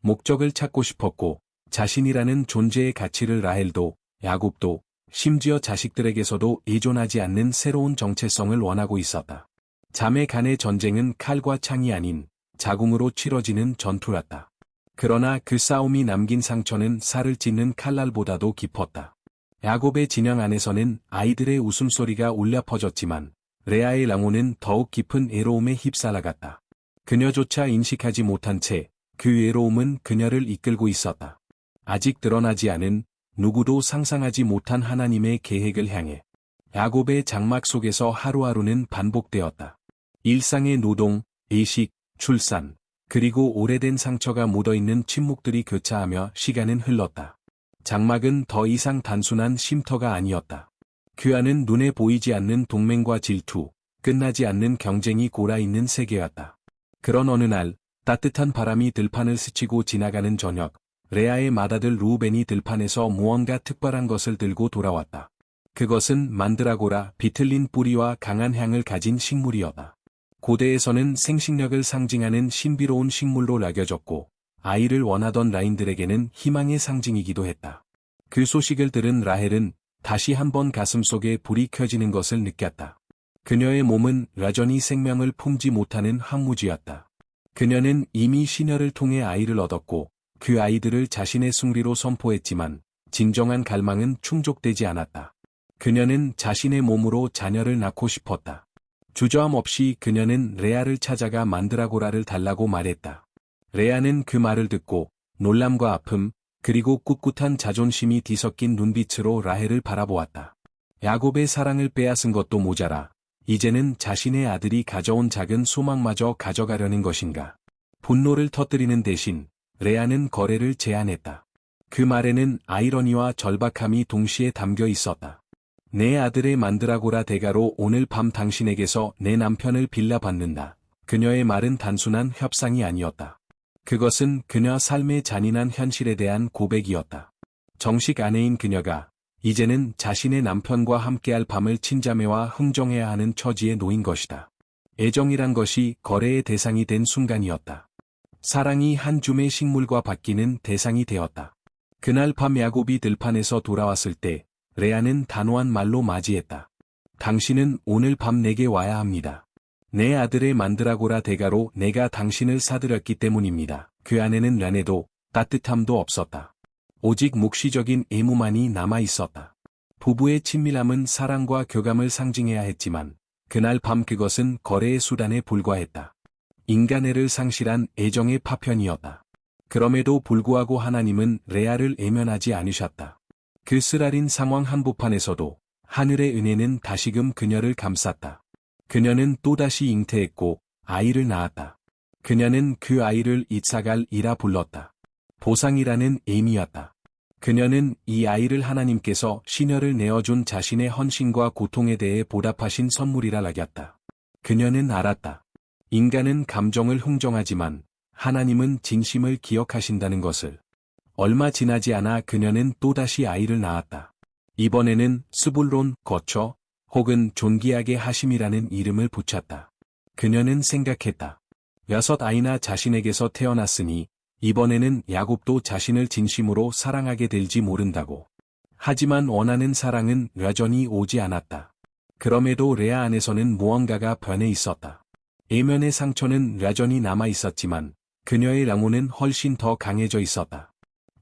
목적을 찾고 싶었고 자신이라는 존재의 가치를 라헬도 야곱도 심지어 자식들에게서도 의존하지 않는 새로운 정체성을 원하고 있었다. 자매 간의 전쟁은 칼과 창이 아닌 자궁으로 치러지는 전투였다. 그러나 그 싸움이 남긴 상처는 살을 찢는 칼날보다도 깊었다. 야곱의 진영 안에서는 아이들의 웃음소리가 울려 퍼졌지만 레아의 랑오는 더욱 깊은 애로움에 휩싸라갔다. 그녀조차 인식하지 못한 채 그 외로움은 그녀를 이끌고 있었다. 아직 드러나지 않은 누구도 상상하지 못한 하나님의 계획을 향해 야곱의 장막 속에서 하루하루는 반복되었다. 일상의 노동, 의식, 출산, 그리고 오래된 상처가 묻어있는 침묵들이 교차하며 시간은 흘렀다. 장막은 더 이상 단순한 쉼터가 아니었다. 그 안은 눈에 보이지 않는 동맹과 질투, 끝나지 않는 경쟁이 골아있는 세계였다. 그런 어느 날, 따뜻한 바람이 들판을 스치고 지나가는 저녁, 레아의 맏아들 루벤이 들판에서 무언가 특별한 것을 들고 돌아왔다. 그것은 만드라고라 비틀린 뿌리와 강한 향을 가진 식물이었다. 고대에서는 생식력을 상징하는 신비로운 식물로 여겨졌고, 아이를 원하던 라인들에게는 희망의 상징이기도 했다. 그 소식을 들은 라헬은 다시 한번 가슴속에 불이 켜지는 것을 느꼈다. 그녀의 몸은 여전히 생명을 품지 못하는 황무지였다. 그녀는 이미 시녀를 통해 아이를 얻었고 그 아이들을 자신의 승리로 선포했지만 진정한 갈망은 충족되지 않았다. 그녀는 자신의 몸으로 자녀를 낳고 싶었다. 주저함 없이 그녀는 레아를 찾아가 만드라고라를 달라고 말했다. 레아는 그 말을 듣고 놀람과 아픔, 그리고 꿋꿋한 자존심이 뒤섞인 눈빛으로 라헬을 바라보았다. 야곱의 사랑을 빼앗은 것도 모자라 이제는 자신의 아들이 가져온 작은 소망마저 가져가려는 것인가. 분노를 터뜨리는 대신 레아는 거래를 제안했다. 그 말에는 아이러니와 절박함이 동시에 담겨 있었다. 내 아들의 만드라고라 대가로 오늘 밤 당신에게서 내 남편을 빌려받는다. 그녀의 말은 단순한 협상이 아니었다. 그것은 그녀 삶의 잔인한 현실에 대한 고백이었다. 정식 아내인 그녀가 이제는 자신의 남편과 함께할 밤을 친자매와 흥정해야 하는 처지에 놓인 것이다. 애정이란 것이 거래의 대상이 된 순간이었다. 사랑이 한 줌의 식물과 바뀌는 대상이 되었다. 그날 밤 야곱이 들판에서 돌아왔을 때 레아는 단호한 말로 맞이했다. 당신은 오늘 밤 내게 와야 합니다. 내 아들의 만드라고라 대가로 내가 당신을 사들였기 때문입니다. 그 안에는 연애도 따뜻함도 없었다. 오직 묵시적인 애무만이 남아 있었다. 부부의 친밀함은 사랑과 교감을 상징해야 했지만 그날 밤 그것은 거래의 수단에 불과했다. 인간애를 상실한 애정의 파편이었다. 그럼에도 불구하고 하나님은 레아를 외면하지 않으셨다. 그 쓰라린 상황 한복판에서도 하늘의 은혜는 다시금 그녀를 감쌌다. 그녀는 또다시 잉태했고 아이를 낳았다. 그녀는 그 아이를 이사갈이라 불렀다. 보상이라는 의미였다. 그녀는 이 아이를 하나님께서 시녀를 내어준 자신의 헌신과 고통에 대해 보답하신 선물이라 여겼다. 그녀는 알았다. 인간은 감정을 흥정하지만 하나님은 진심을 기억하신다는 것을. 얼마 지나지 않아 그녀는 또다시 아이를 낳았다. 이번에는 스불론, 거처, 혹은 존귀하게 하심이라는 이름을 붙였다. 그녀는 생각했다. 6아이나 자신에게서 태어났으니 이번에는 야곱도 자신을 진심으로 사랑하게 될지 모른다고. 하지만 원하는 사랑은 여전히 오지 않았다. 그럼에도 레아 안에서는 무언가가 변해 있었다. 내면의 상처는 여전히 남아 있었지만 그녀의 랑오는 훨씬 더 강해져 있었다.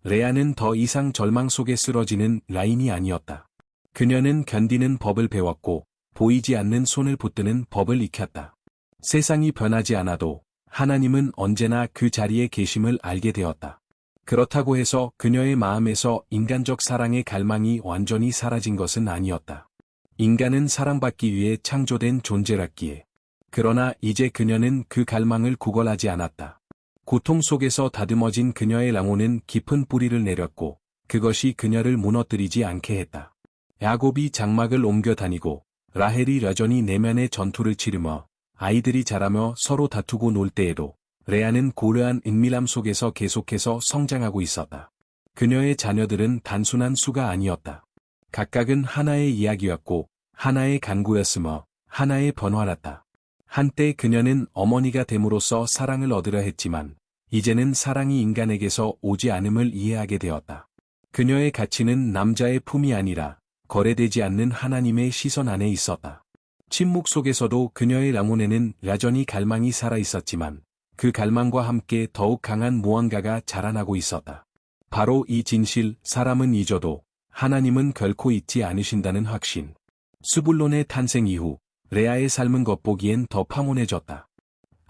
레아는 더 이상 절망 속에 쓰러지는 라인이 아니었다. 그녀는 견디는 법을 배웠고 보이지 않는 손을 붙드는 법을 익혔다. 세상이 변하지 않아도 하나님은 언제나 그 자리에 계심을 알게 되었다. 그렇다고 해서 그녀의 마음에서 인간적 사랑의 갈망이 완전히 사라진 것은 아니었다. 인간은 사랑받기 위해 창조된 존재랐기에. 그러나 이제 그녀는 그 갈망을 구걸하지 않았다. 고통 속에서 다듬어진 그녀의 랑오는 깊은 뿌리를 내렸고 그것이 그녀를 무너뜨리지 않게 했다. 야곱이 장막을 옮겨 다니고 라헬이 여전히 내면의 전투를 치르며 아이들이 자라며 서로 다투고 놀 때에도 레아는 고려한 은밀함 속에서 계속해서 성장하고 있었다. 그녀의 자녀들은 단순한 수가 아니었다. 각각은 하나의 이야기였고 하나의 간구였으며 하나의 변화랐다. 한때 그녀는 어머니가 됨으로써 사랑을 얻으려 했지만 이제는 사랑이 인간에게서 오지 않음을 이해하게 되었다. 그녀의 가치는 남자의 품이 아니라 거래되지 않는 하나님의 시선 안에 있었다. 침묵 속에서도 그녀의 랑온에는 여전히 갈망이 살아 있었지만 그 갈망과 함께 더욱 강한 무언가가 자라나고 있었다. 바로 이 진실, 사람은 잊어도 하나님은 결코 잊지 않으신다는 확신. 스불론의 탄생 이후 레아의 삶은 겉보기엔 더 파문해졌다.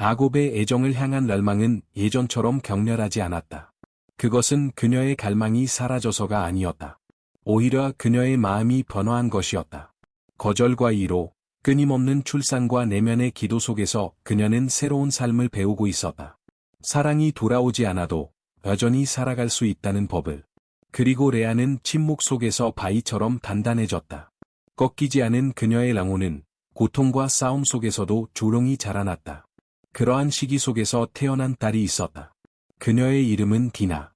야곱의 애정을 향한 열망은 예전처럼 격렬하지 않았다. 그것은 그녀의 갈망이 사라져서가 아니었다. 오히려 그녀의 마음이 변화한 것이었다. 거절과 이로, 끊임없는 출산과 내면의 기도 속에서 그녀는 새로운 삶을 배우고 있었다. 사랑이 돌아오지 않아도 여전히 살아갈 수 있다는 법을. 그리고 레아는 침묵 속에서 바위처럼 단단해졌다. 꺾이지 않은 그녀의 랑오는 고통과 싸움 속에서도 조롱이 자라났다. 그러한 시기 속에서 태어난 딸이 있었다. 그녀의 이름은 디나.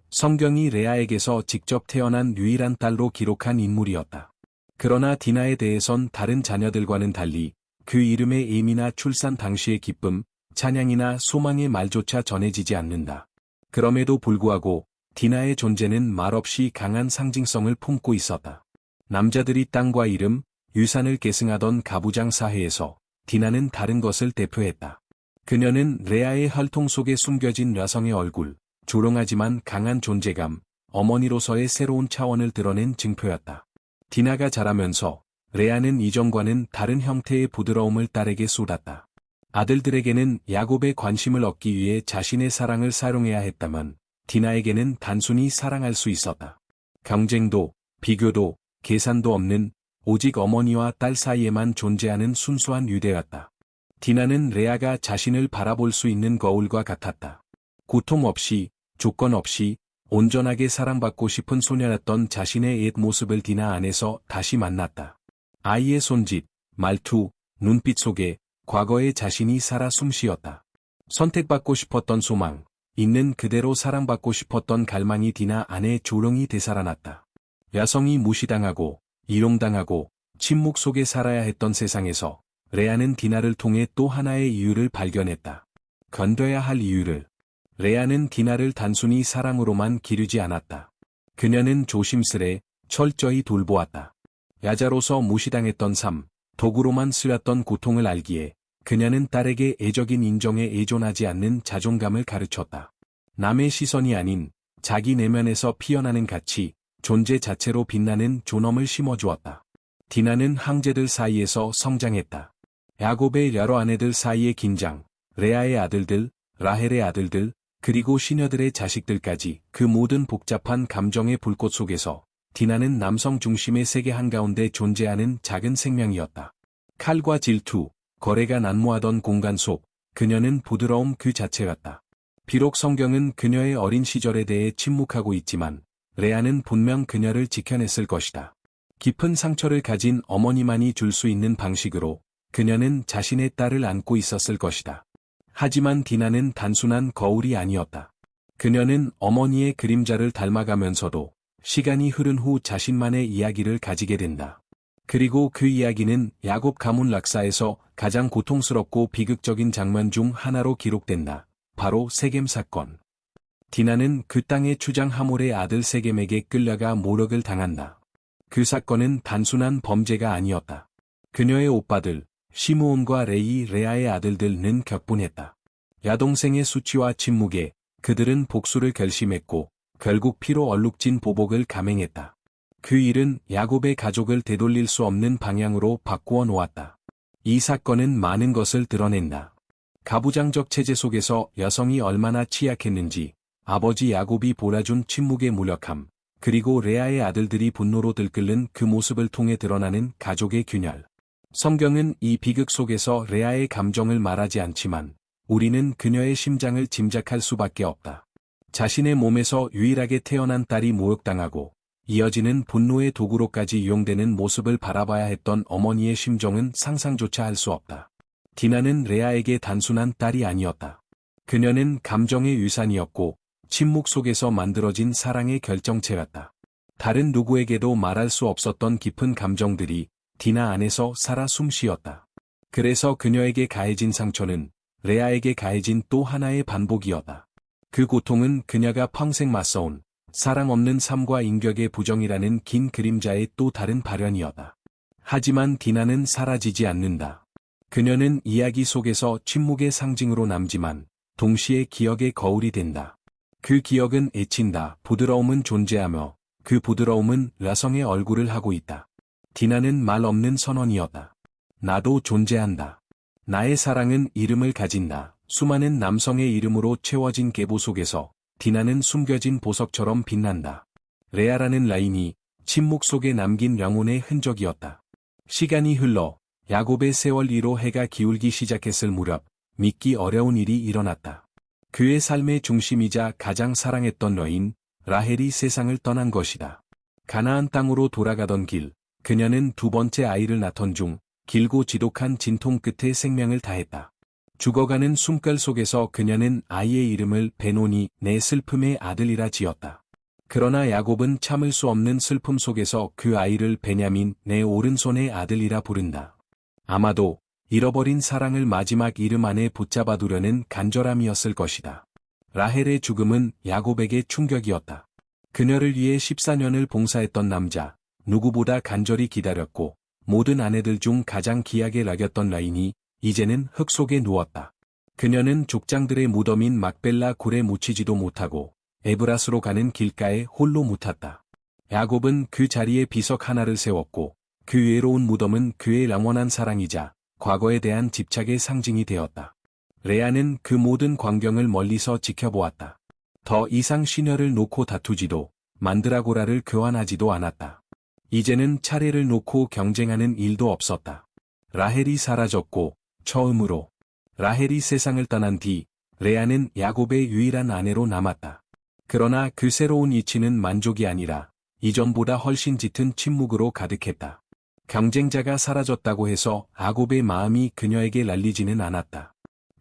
성경이 레아에게서 직접 태어난 유일한 딸로 기록한 인물이었다. 그러나 디나에 대해선 다른 자녀들과는 달리 그 이름의 의미나 출산 당시의 기쁨, 찬양이나 소망의 말조차 전해지지 않는다. 그럼에도 불구하고 디나의 존재는 말없이 강한 상징성을 품고 있었다. 남자들이 땅과 이름, 유산을 계승하던 가부장 사회에서 디나는 다른 것을 대표했다. 그녀는 레아의 혈통 속에 숨겨진 여성의 얼굴, 조롱하지만 강한 존재감, 어머니로서의 새로운 차원을 드러낸 증표였다. 디나가 자라면서 레아는 이전과는 다른 형태의 부드러움을 딸에게 쏟았다. 아들들에게는 야곱의 관심을 얻기 위해 자신의 사랑을 사용해야 했다면 디나에게는 단순히 사랑할 수 있었다. 경쟁도, 비교도, 계산도 없는 오직 어머니와 딸 사이에만 존재하는 순수한 유대였다. 디나는 레아가 자신을 바라볼 수 있는 거울과 같았다. 고통 없이, 조건 없이, 온전하게 사랑받고 싶은 소녀였던 자신의 옛 모습을 디나 안에서 다시 만났다. 아이의 손짓, 말투, 눈빛 속에 과거의 자신이 살아 숨쉬었다. 선택받고 싶었던 소망, 있는 그대로 사랑받고 싶었던 갈망이 디나 안에 조롱이 되살아났다. 여성이 무시당하고, 이용당하고, 침묵 속에 살아야 했던 세상에서 레아는 디나를 통해 또 하나의 이유를 발견했다. 견뎌야 할 이유를. 레아는 디나를 단순히 사랑으로만 기르지 않았다. 그녀는 조심스레, 철저히 돌보았다. 여자로서 무시당했던 삶, 도구로만 쓰였던 고통을 알기에 그녀는 딸에게 애적인 인정에 의존하지 않는 자존감을 가르쳤다. 남의 시선이 아닌 자기 내면에서 피어나는 가치, 존재 자체로 빛나는 존엄을 심어주었다. 디나는 형제들 사이에서 성장했다. 야곱의 여러 아내들 사이의 긴장, 레아의 아들들, 라헬의 아들들, 그리고 시녀들의 자식들까지 그 모든 복잡한 감정의 불꽃 속에서 디나는 남성 중심의 세계 한가운데 존재하는 작은 생명이었다. 칼과 질투, 거래가 난무하던 공간 속 그녀는 부드러움 그 자체였다. 비록 성경은 그녀의 어린 시절에 대해 침묵하고 있지만 레아는 분명 그녀를 지켜냈을 것이다. 깊은 상처를 가진 어머니만이 줄 수 있는 방식으로 그녀는 자신의 딸을 안고 있었을 것이다. 하지만 디나는 단순한 거울이 아니었다. 그녀는 어머니의 그림자를 닮아가면서도 시간이 흐른 후 자신만의 이야기를 가지게 된다. 그리고 그 이야기는 야곱 가문 락사에서 가장 고통스럽고 비극적인 장면 중 하나로 기록된다. 바로 세겜 사건. 디나는 그 땅의 추장 하몰의 아들 세겜에게 끌려가 모욕을 당한다. 그 사건은 단순한 범죄가 아니었다. 그녀의 오빠들, 시므온과 레아의 아들들은 격분했다. 야동생의 수치와 침묵에 그들은 복수를 결심했고 결국 피로 얼룩진 보복을 감행했다. 그 일은 야곱의 가족을 되돌릴 수 없는 방향으로 바꾸어 놓았다. 이 사건은 많은 것을 드러낸다. 가부장적 체제 속에서 여성이 얼마나 취약했는지, 아버지 야곱이 몰아준 침묵의 무력함, 그리고 레아의 아들들이 분노로 들끓는 그 모습을 통해 드러나는 가족의 균열. 성경은 이 비극 속에서 레아의 감정을 말하지 않지만 우리는 그녀의 심장을 짐작할 수밖에 없다. 자신의 몸에서 유일하게 태어난 딸이 모욕당하고 이어지는 분노의 도구로까지 이용되는 모습을 바라봐야 했던 어머니의 심정은 상상조차 할 수 없다. 디나는 레아에게 단순한 딸이 아니었다. 그녀는 감정의 유산이었고 침묵 속에서 만들어진 사랑의 결정체였다. 다른 누구에게도 말할 수 없었던 깊은 감정들이 디나 안에서 살아 숨쉬었다. 그래서 그녀에게 가해진 상처는 레아에게 가해진 또 하나의 반복이었다. 그 고통은 그녀가 평생 맞서온 사랑 없는 삶과 인격의 부정이라는 긴 그림자의 또 다른 발현이었다. 하지만 디나는 사라지지 않는다. 그녀는 이야기 속에서 침묵의 상징으로 남지만 동시에 기억의 거울이 된다. 그 기억은 애친다. 부드러움은 존재하며 그 부드러움은 여성의 얼굴을 하고 있다. 디나는 말 없는 선언이었다. 나도 존재한다. 나의 사랑은 이름을 가진다. 수많은 남성의 이름으로 채워진 계보 속에서 디나는 숨겨진 보석처럼 빛난다. 레아라는 라인이 침묵 속에 남긴 영혼의 흔적이었다. 시간이 흘러 야곱의 세월 위로 해가 기울기 시작했을 무렵 믿기 어려운 일이 일어났다. 그의 삶의 중심이자 가장 사랑했던 여인 라헬이 세상을 떠난 것이다. 가나안 땅으로 돌아가던 길, 그녀는 두 번째 아이를 낳던 중 길고 지독한 진통 끝에 생명을 다했다. 죽어가는 숨결 속에서 그녀는 아이의 이름을 베노니, 내 슬픔의 아들이라 지었다. 그러나 야곱은 참을 수 없는 슬픔 속에서 그 아이를 베냐민, 내 오른손의 아들이라 부른다. 아마도 잃어버린 사랑을 마지막 이름 안에 붙잡아두려는 간절함이었을 것이다. 라헬의 죽음은 야곱에게 충격이었다. 그녀를 위해 14년을 봉사했던 남자, 누구보다 간절히 기다렸고 모든 아내들 중 가장 귀하게 여겼던 라인이 이제는 흙 속에 누웠다. 그녀는 족장들의 무덤인 막벨라 굴에 묻히지도 못하고 에브라스로 가는 길가에 홀로 묻혔다. 야곱은 그 자리에 비석 하나를 세웠고 그 외로운 무덤은 그의 영원한 사랑이자 과거에 대한 집착의 상징이 되었다. 레아는 그 모든 광경을 멀리서 지켜보았다. 더 이상 시녀를 놓고 다투지도 만드라고라를 교환하지도 않았다. 이제는 차례를 놓고 경쟁하는 일도 없었다. 라헬이 사라졌고 처음으로 라헬이 세상을 떠난 뒤 레아는 야곱의 유일한 아내로 남았다. 그러나 그 새로운 이치는 만족이 아니라 이전보다 훨씬 짙은 침묵으로 가득했다. 경쟁자가 사라졌다고 해서 야곱의 마음이 그녀에게 날리지는 않았다.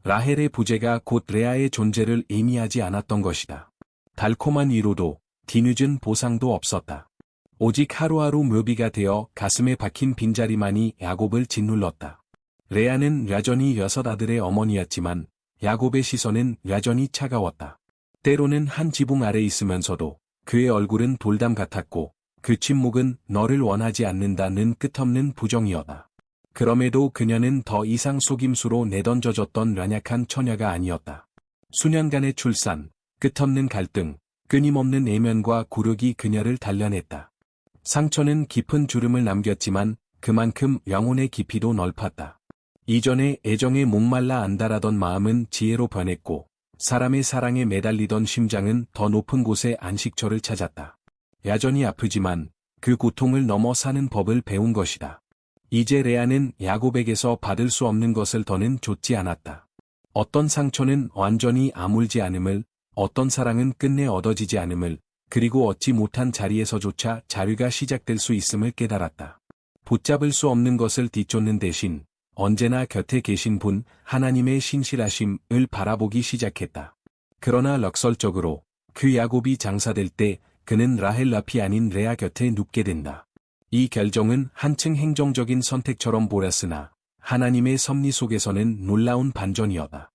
라헬의 부재가 곧 레아의 존재를 의미하지 않았던 것이다. 달콤한 위로도 뒤늦은 보상도 없었다. 오직 하루하루 묘비가 되어 가슴에 박힌 빈자리만이 야곱을 짓눌렀다. 레아는 여전히 6 아들의 어머니였지만 야곱의 시선은 여전히 차가웠다. 때로는 한 지붕 아래 있으면서도 그의 얼굴은 돌담 같았고 그 침묵은 너를 원하지 않는다는 끝없는 부정이었다. 그럼에도 그녀는 더 이상 속임수로 내던져졌던 연약한 처녀가 아니었다. 수년간의 출산, 끝없는 갈등, 끊임없는 내면과 굴욕이 그녀를 단련했다. 상처는 깊은 주름을 남겼지만 그만큼 영혼의 깊이도 넓었다. 이전에 애정에 목말라 안달하던 마음은 지혜로 변했고 사람의 사랑에 매달리던 심장은 더 높은 곳에 안식처를 찾았다. 여전히 아프지만 그 고통을 넘어 사는 법을 배운 것이다. 이제 레아는 야곱에게서 받을 수 없는 것을 더는 좇지 않았다. 어떤 상처는 완전히 아물지 않음을, 어떤 사랑은 끝내 얻어지지 않음을, 그리고 얻지 못한 자리에서조차 자유가 시작될 수 있음을 깨달았다. 붙잡을 수 없는 것을 뒤쫓는 대신 언제나 곁에 계신 분 하나님의 신실하심을 바라보기 시작했다. 그러나 역설적으로 그 야곱이 장사될 때 그는 라헬 앞이 아닌 레아 곁에 눕게 된다. 이 결정은 한층 행정적인 선택처럼 보였으나 하나님의 섭리 속에서는 놀라운 반전이었다.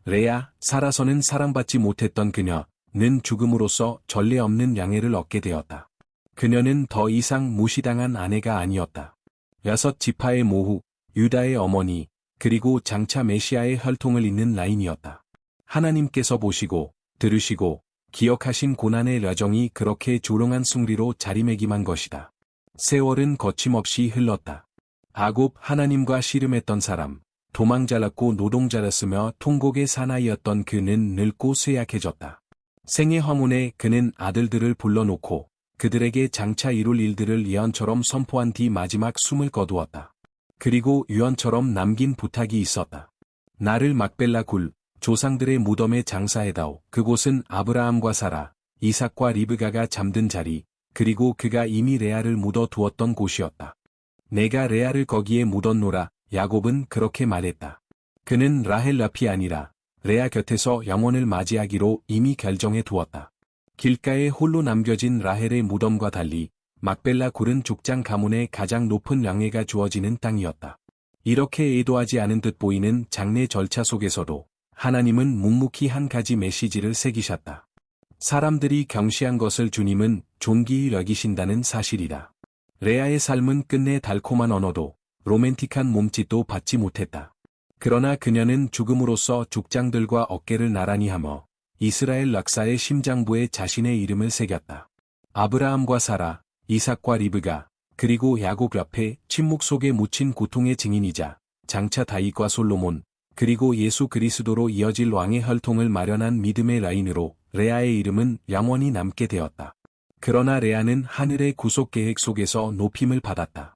레아, 살아서는 사랑받지 못했던 그녀, 는 죽음으로써 전례 없는 양해를 얻게 되었다. 그녀는 더 이상 무시당한 아내가 아니었다. 6지파의 모후, 유다의 어머니, 그리고 장차 메시아의 혈통을 잇는 라인이었다. 하나님께서 보시고, 들으시고, 기억하신 고난의 여정이 그렇게 조롱한 숭리로 자리매김한 것이다. 세월은 거침없이 흘렀다. 아곱 하나님과 씨름했던 사람, 도망 잘랐고 노동 잘랐으며 통곡의 사나이였던 그는 늙고 쇠약해졌다. 생애 화문에 그는 아들들을 불러놓고 그들에게 장차 이룰 일들을 예언처럼 선포한 뒤 마지막 숨을 거두었다. 그리고 유언처럼 남긴 부탁이 있었다. 나를 막벨라 굴, 조상들의 무덤에 장사해다오. 그곳은 아브라함과 사라, 이삭과 리브가가 잠든 자리, 그리고 그가 이미 레아를 묻어 두었던 곳이었다. 내가 레아를 거기에 묻었노라. 야곱은 그렇게 말했다. 그는 라헬 앞이 아니라 레아 곁에서 영원을 맞이하기로 이미 결정해 두었다. 길가에 홀로 남겨진 라헬의 무덤과 달리 막벨라 굴은 족장 가문의 가장 높은 양해가 주어지는 땅이었다. 이렇게 애도하지 않은 듯 보이는 장례 절차 속에서도 하나님은 묵묵히 한 가지 메시지를 새기셨다. 사람들이 경시한 것을 주님은 존귀히 여기신다는 사실이다. 레아의 삶은 끝내 달콤한 언어도 로맨틱한 몸짓도 받지 못했다. 그러나 그녀는 죽음으로써 족장들과 어깨를 나란히 하며 이스라엘 락사의 심장부에 자신의 이름을 새겼다. 아브라함과 사라, 이삭과 리브가, 그리고 야곱 옆에 침묵 속에 묻힌 고통의 증인이자 장차 다윗과 솔로몬, 그리고 예수 그리스도로 이어질 왕의 혈통을 마련한 믿음의 라인으로 레아의 이름은 영원히 남게 되었다. 그러나 레아는 하늘의 구속 계획 속에서 높임을 받았다.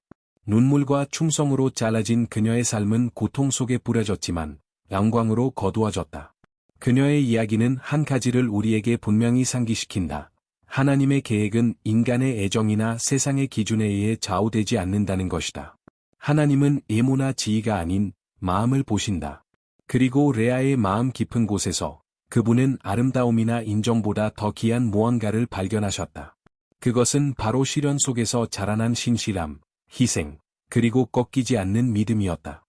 눈물과 충성으로 잘라진 그녀의 삶은 고통 속에 뿌려졌지만 영광으로 거두어졌다. 그녀의 이야기는 한 가지를 우리에게 분명히 상기시킨다. 하나님의 계획은 인간의 애정이나 세상의 기준에 의해 좌우되지 않는다는 것이다. 하나님은 예모나 지위가 아닌 마음을 보신다. 그리고 레아의 마음 깊은 곳에서 그분은 아름다움이나 인정보다 더 귀한 무언가를 발견하셨다. 그것은 바로 시련 속에서 자라난 신실함, 희생, 그리고 꺾이지 않는 믿음이었다.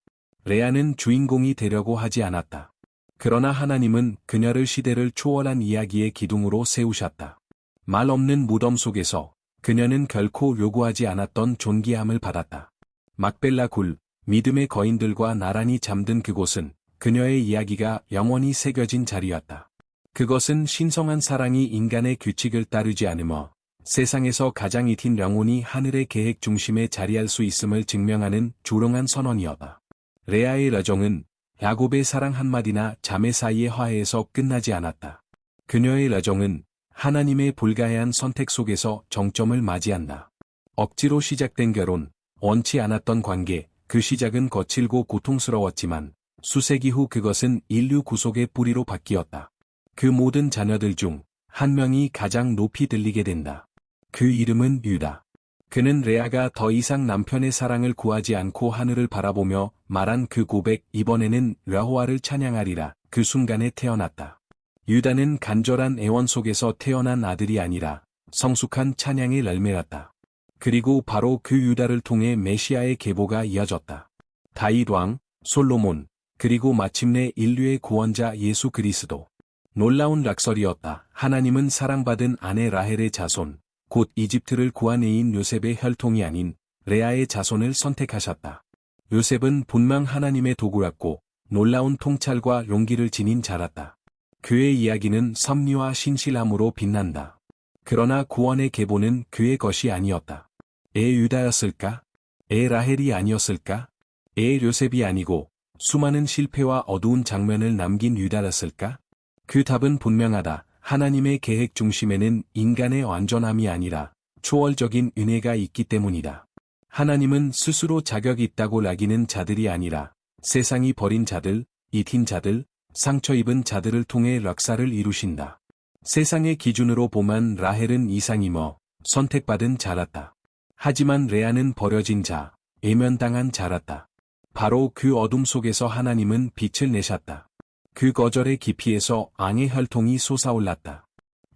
레아는 주인공이 되려고 하지 않았다. 그러나 하나님은 그녀를 시대를 초월한 이야기의 기둥으로 세우셨다. 말 없는 무덤 속에서 그녀는 결코 요구하지 않았던 존귀함을 받았다. 막벨라 굴, 믿음의 거인들과 나란히 잠든 그곳은 그녀의 이야기가 영원히 새겨진 자리였다. 그것은 신성한 사랑이 인간의 규칙을 따르지 않으며 세상에서 가장 이긴 영혼이 하늘의 계획 중심에 자리할 수 있음을 증명하는 조롱한 선언이었다. 레아의 여정은 야곱의 사랑 한마디나 자매 사이의 화해에서 끝나지 않았다. 그녀의 여정은 하나님의 불가해한 선택 속에서 정점을 맞이한다. 억지로 시작된 결혼, 원치 않았던 관계, 그 시작은 거칠고 고통스러웠지만 수세기 후 그것은 인류 구속의 뿌리로 바뀌었다. 그 모든 자녀들 중 한 명이 가장 높이 들리게 된다. 그 이름은 유다. 그는 레아가 더 이상 남편의 사랑을 구하지 않고 하늘을 바라보며 말한 그 고백, 이번에는 여호와를 찬양하리라, 그 순간에 태어났다. 유다는 간절한 애원 속에서 태어난 아들이 아니라 성숙한 찬양의 열매였다. 그리고 바로 그 유다를 통해 메시아의 계보가 이어졌다. 다윗 왕, 솔로몬, 그리고 마침내 인류의 구원자 예수 그리스도. 놀라운 락설이었다. 하나님은 사랑받은 아내 라헬의 자손, 곧 이집트를 구한 애인 요셉의 혈통이 아닌 레아의 자손을 선택하셨다. 요셉은 분명 하나님의 도구였고 놀라운 통찰과 용기를 지닌 자랐다. 그의 이야기는 섭리와 신실함으로 빛난다. 그러나 구원의 계보는 그의 것이 아니었다. 유다였을까? 라헬이 아니었을까? 요셉이 아니고 수많은 실패와 어두운 장면을 남긴 유다였을까? 그 답은 분명하다. 하나님의 계획 중심에는 인간의 완전함이 아니라 초월적인 은혜가 있기 때문이다. 하나님은 스스로 자격이 있다고 라기는 자들이 아니라 세상이 버린 자들, 잊힌 자들, 상처 입은 자들을 통해 락사를 이루신다. 세상의 기준으로 보면 라헬은 이상이며 선택받은 자랐다. 하지만 레아는 버려진 자, 외면당한 자랐다. 바로 그 어둠 속에서 하나님은 빛을 내셨다. 그 거절의 깊이에서 앙의 혈통이 솟아올랐다.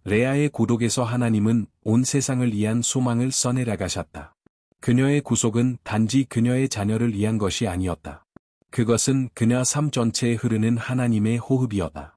레아의 고독에서 하나님은 온 세상을 위한 소망을 써내려 가셨다. 그녀의 구속은 단지 그녀의 자녀를 위한 것이 아니었다. 그것은 그녀 삶 전체에 흐르는 하나님의 호흡이었다.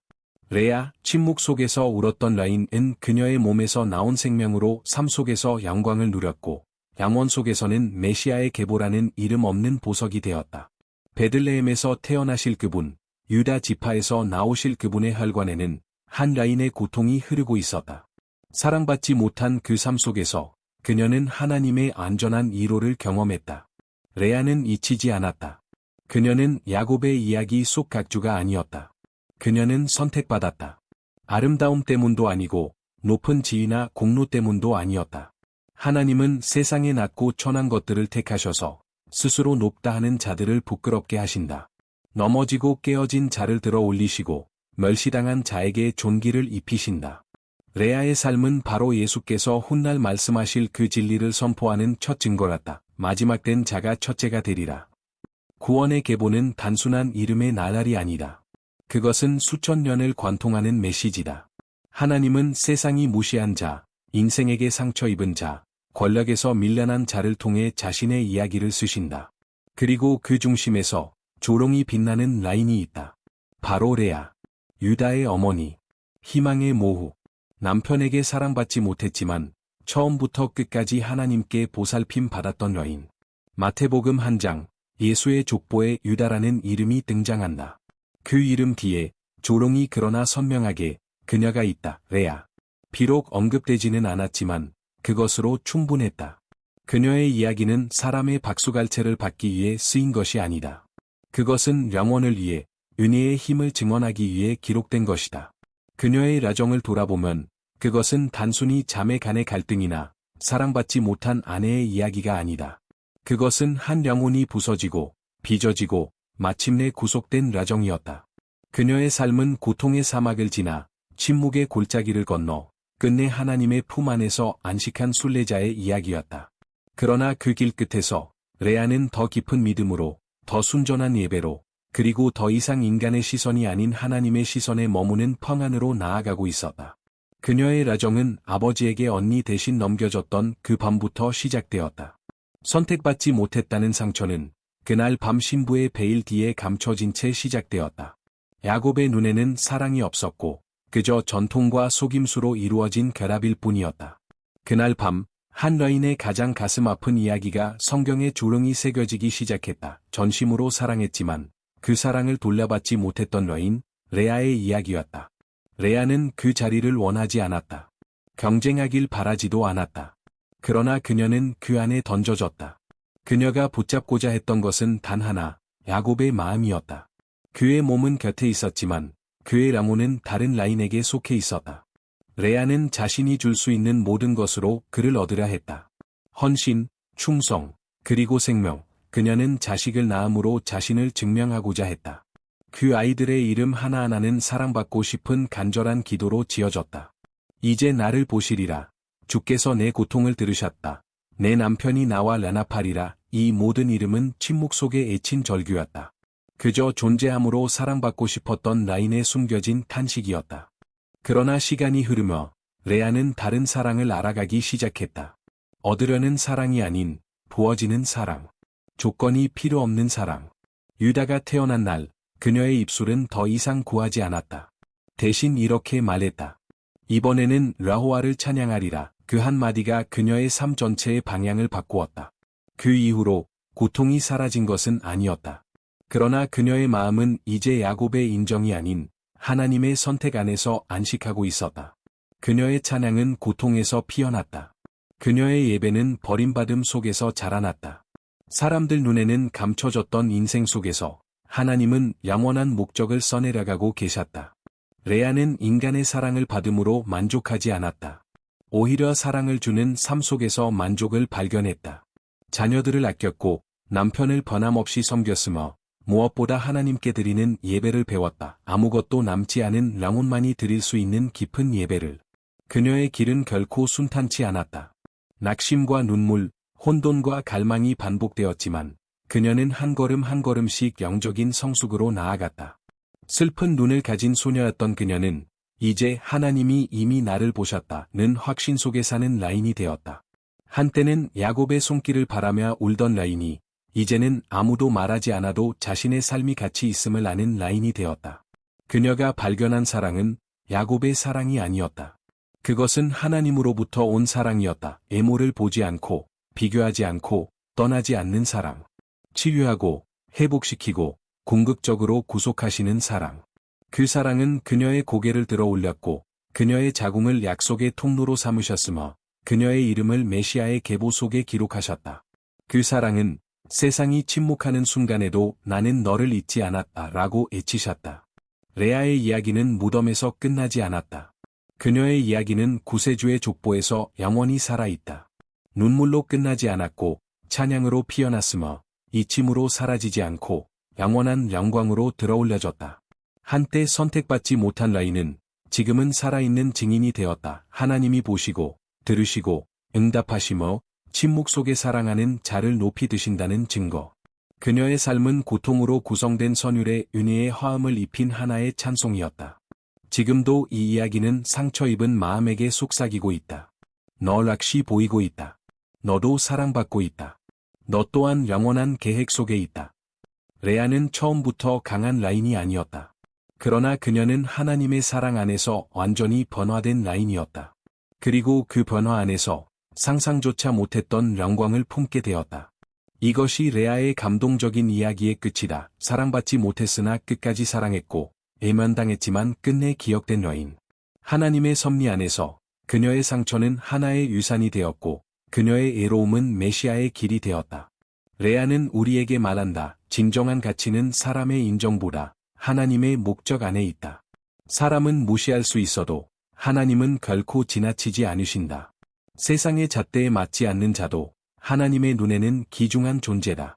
레아, 침묵 속에서 울었던 라인은 그녀의 몸에서 나온 생명으로 삶 속에서 영광을 누렸고, 양원 속에서는 메시아의 계보라는 이름 없는 보석이 되었다. 베들레헴에서 태어나실 그분, 유다 지파에서 나오실 그분의 혈관에는 한 라인의 고통이 흐르고 있었다. 사랑받지 못한 그 삶 속에서 그녀는 하나님의 안전한 위로를 경험했다. 레아는 잊히지 않았다. 그녀는 야곱의 이야기 속 각주가 아니었다. 그녀는 선택받았다. 아름다움 때문도 아니고 높은 지위나 공로 때문도 아니었다. 하나님은 세상에 낮고 천한 것들을 택하셔서 스스로 높다 하는 자들을 부끄럽게 하신다. 넘어지고 깨어진 자를 들어 올리시고 멸시당한 자에게 존귀를 입히신다. 레아의 삶은 바로 예수께서 훗날 말씀하실 그 진리를 선포하는 첫 증거랐다. 마지막 된 자가 첫째가 되리라. 구원의 계보는 단순한 이름의 나날이 아니다. 그것은 수천 년을 관통하는 메시지다. 하나님은 세상이 무시한 자, 인생에게 상처 입은 자, 권력에서 밀려난 자를 통해 자신의 이야기를 쓰신다. 그리고 그 중심에서 조롱이 빛나는 라인이 있다. 바로 레아, 유다의 어머니, 희망의 모후, 남편에게 사랑받지 못했지만 처음부터 끝까지 하나님께 보살핌 받았던 여인. 마태복음 1장, 예수의 족보에 유다라는 이름이 등장한다. 그 이름 뒤에 조롱이 그러나 선명하게 그녀가 있다. 레아. 비록 언급되지는 않았지만 그것으로 충분했다. 그녀의 이야기는 사람의 박수갈채를 받기 위해 쓰인 것이 아니다. 그것은 영혼을 위해 은혜의 힘을 증언하기 위해 기록된 것이다. 그녀의 라정을 돌아보면 그것은 단순히 자매 간의 갈등이나 사랑받지 못한 아내의 이야기가 아니다. 그것은 한 영혼이 부서지고 빚어지고 마침내 구속된 라정이었다. 그녀의 삶은 고통의 사막을 지나 침묵의 골짜기를 건너 끝내 하나님의 품 안에서 안식한 순례자의 이야기였다. 그러나 그 길 끝에서 레아는 더 깊은 믿음으로, 더 순전한 예배로, 그리고 더 이상 인간의 시선이 아닌 하나님의 시선에 머무는 평안으로 나아가고 있었다. 그녀의 라정은 아버지에게 언니 대신 넘겨졌던 그 밤부터 시작되었다. 선택받지 못했다는 상처는 그날 밤 신부의 베일 뒤에 감춰진 채 시작되었다. 야곱의 눈에는 사랑이 없었고 그저 전통과 속임수로 이루어진 결합일 뿐이었다. 그날 밤 한 여인의 가장 가슴 아픈 이야기가 성경에 조롱이 새겨지기 시작했다. 전심으로 사랑했지만 그 사랑을 돌려받지 못했던 여인 레아의 이야기였다. 레아는 그 자리를 원하지 않았다. 경쟁하길 바라지도 않았다. 그러나 그녀는 그 안에 던져졌다. 그녀가 붙잡고자 했던 것은 단 하나, 야곱의 마음이었다. 그의 몸은 곁에 있었지만 그의 라모는 다른 라인에게 속해 있었다. 레아는 자신이 줄 수 있는 모든 것으로 그를 얻으려 했다. 헌신, 충성, 그리고 생명. 그녀는 자식을 낳음으로 자신을 증명하고자 했다. 그 아이들의 이름 하나하나는 사랑받고 싶은 간절한 기도로 지어졌다. 이제 나를 보시리라. 주께서 내 고통을 들으셨다. 내 남편이 나와 란합하리라. 이 모든 이름은 침묵 속에 애친 절규였다. 그저 존재함으로 사랑받고 싶었던 라인에 숨겨진 탄식이었다. 그러나 시간이 흐르며 레아는 다른 사랑을 알아가기 시작했다. 얻으려는 사랑이 아닌 부어지는 사랑. 조건이 필요 없는 사랑. 유다가 태어난 날 그녀의 입술은 더 이상 구하지 않았다. 대신 이렇게 말했다. 이번에는 라호와를 찬양하리라. 그 한마디가 그녀의 삶 전체의 방향을 바꾸었다. 그 이후로 고통이 사라진 것은 아니었다. 그러나 그녀의 마음은 이제 야곱의 인정이 아닌 하나님의 선택 안에서 안식하고 있었다. 그녀의 찬양은 고통에서 피어났다. 그녀의 예배는 버림받음 속에서 자라났다. 사람들 눈에는 감춰졌던 인생 속에서 하나님은 영원한 목적을 써내려가고 계셨다. 레아는 인간의 사랑을 받음으로 만족하지 않았다. 오히려 사랑을 주는 삶 속에서 만족을 발견했다. 자녀들을 아꼈고 남편을 변함없이 섬겼으며 무엇보다 하나님께 드리는 예배를 배웠다. 아무것도 남지 않은 영혼만이 드릴 수 있는 깊은 예배를. 그녀의 길은 결코 순탄치 않았다. 낙심과 눈물, 혼돈과 갈망이 반복되었지만 그녀는 한 걸음 한 걸음씩 영적인 성숙으로 나아갔다. 슬픈 눈을 가진 소녀였던 그녀는 이제 하나님이 이미 나를 보셨다는 확신 속에 사는 라인이 되었다. 한때는 야곱의 손길을 바라며 울던 라인이 이제는 아무도 말하지 않아도 자신의 삶이 가치 있음을 아는 라인이 되었다. 그녀가 발견한 사랑은 야곱의 사랑이 아니었다. 그것은 하나님으로부터 온 사랑이었다. 애모를 보지 않고, 비교하지 않고, 떠나지 않는 사랑. 치유하고, 회복시키고, 궁극적으로 구속하시는 사랑. 그 사랑은 그녀의 고개를 들어 올렸고, 그녀의 자궁을 약속의 통로로 삼으셨으며, 그녀의 이름을 메시아의 계보 속에 기록하셨다. 그 사랑은 세상이 침묵하는 순간에도 나는 너를 잊지 않았다 라고 애치셨다. 레아의 이야기는 무덤에서 끝나지 않았다. 그녀의 이야기는 구세주의 족보에서 영원히 살아있다. 눈물로 끝나지 않았고 찬양으로 피어났으며 잊힘으로 사라지지 않고 영원한 영광으로 들어올려졌다. 한때 선택받지 못한 라인은 지금은 살아있는 증인이 되었다. 하나님이 보시고 들으시고 응답하시며 침묵 속에 사랑하는 자를 높이 드신다는 증거. 그녀의 삶은 고통으로 구성된 선율의 은혜의 화음을 입힌 하나의 찬송이었다. 지금도 이 이야기는 상처 입은 마음에게 속삭이고 있다. 너 락시 보이고 있다. 너도 사랑받고 있다. 너 또한 영원한 계획 속에 있다. 레아는 처음부터 강한 라인이 아니었다. 그러나 그녀는 하나님의 사랑 안에서 완전히 변화된 라인이었다. 그리고 그 변화 안에서 상상조차 못했던 영광을 품게 되었다. 이것이 레아의 감동적인 이야기의 끝이다. 사랑받지 못했으나 끝까지 사랑했고, 애면당했지만 끝내 기억된 여인. 하나님의 섭리 안에서 그녀의 상처는 하나의 유산이 되었고, 그녀의 애로움은 메시아의 길이 되었다. 레아는 우리에게 말한다. 진정한 가치는 사람의 인정보다 하나님의 목적 안에 있다. 사람은 무시할 수 있어도 하나님은 결코 지나치지 않으신다. 세상의 잣대에 맞지 않는 자도 하나님의 눈에는 귀중한 존재다.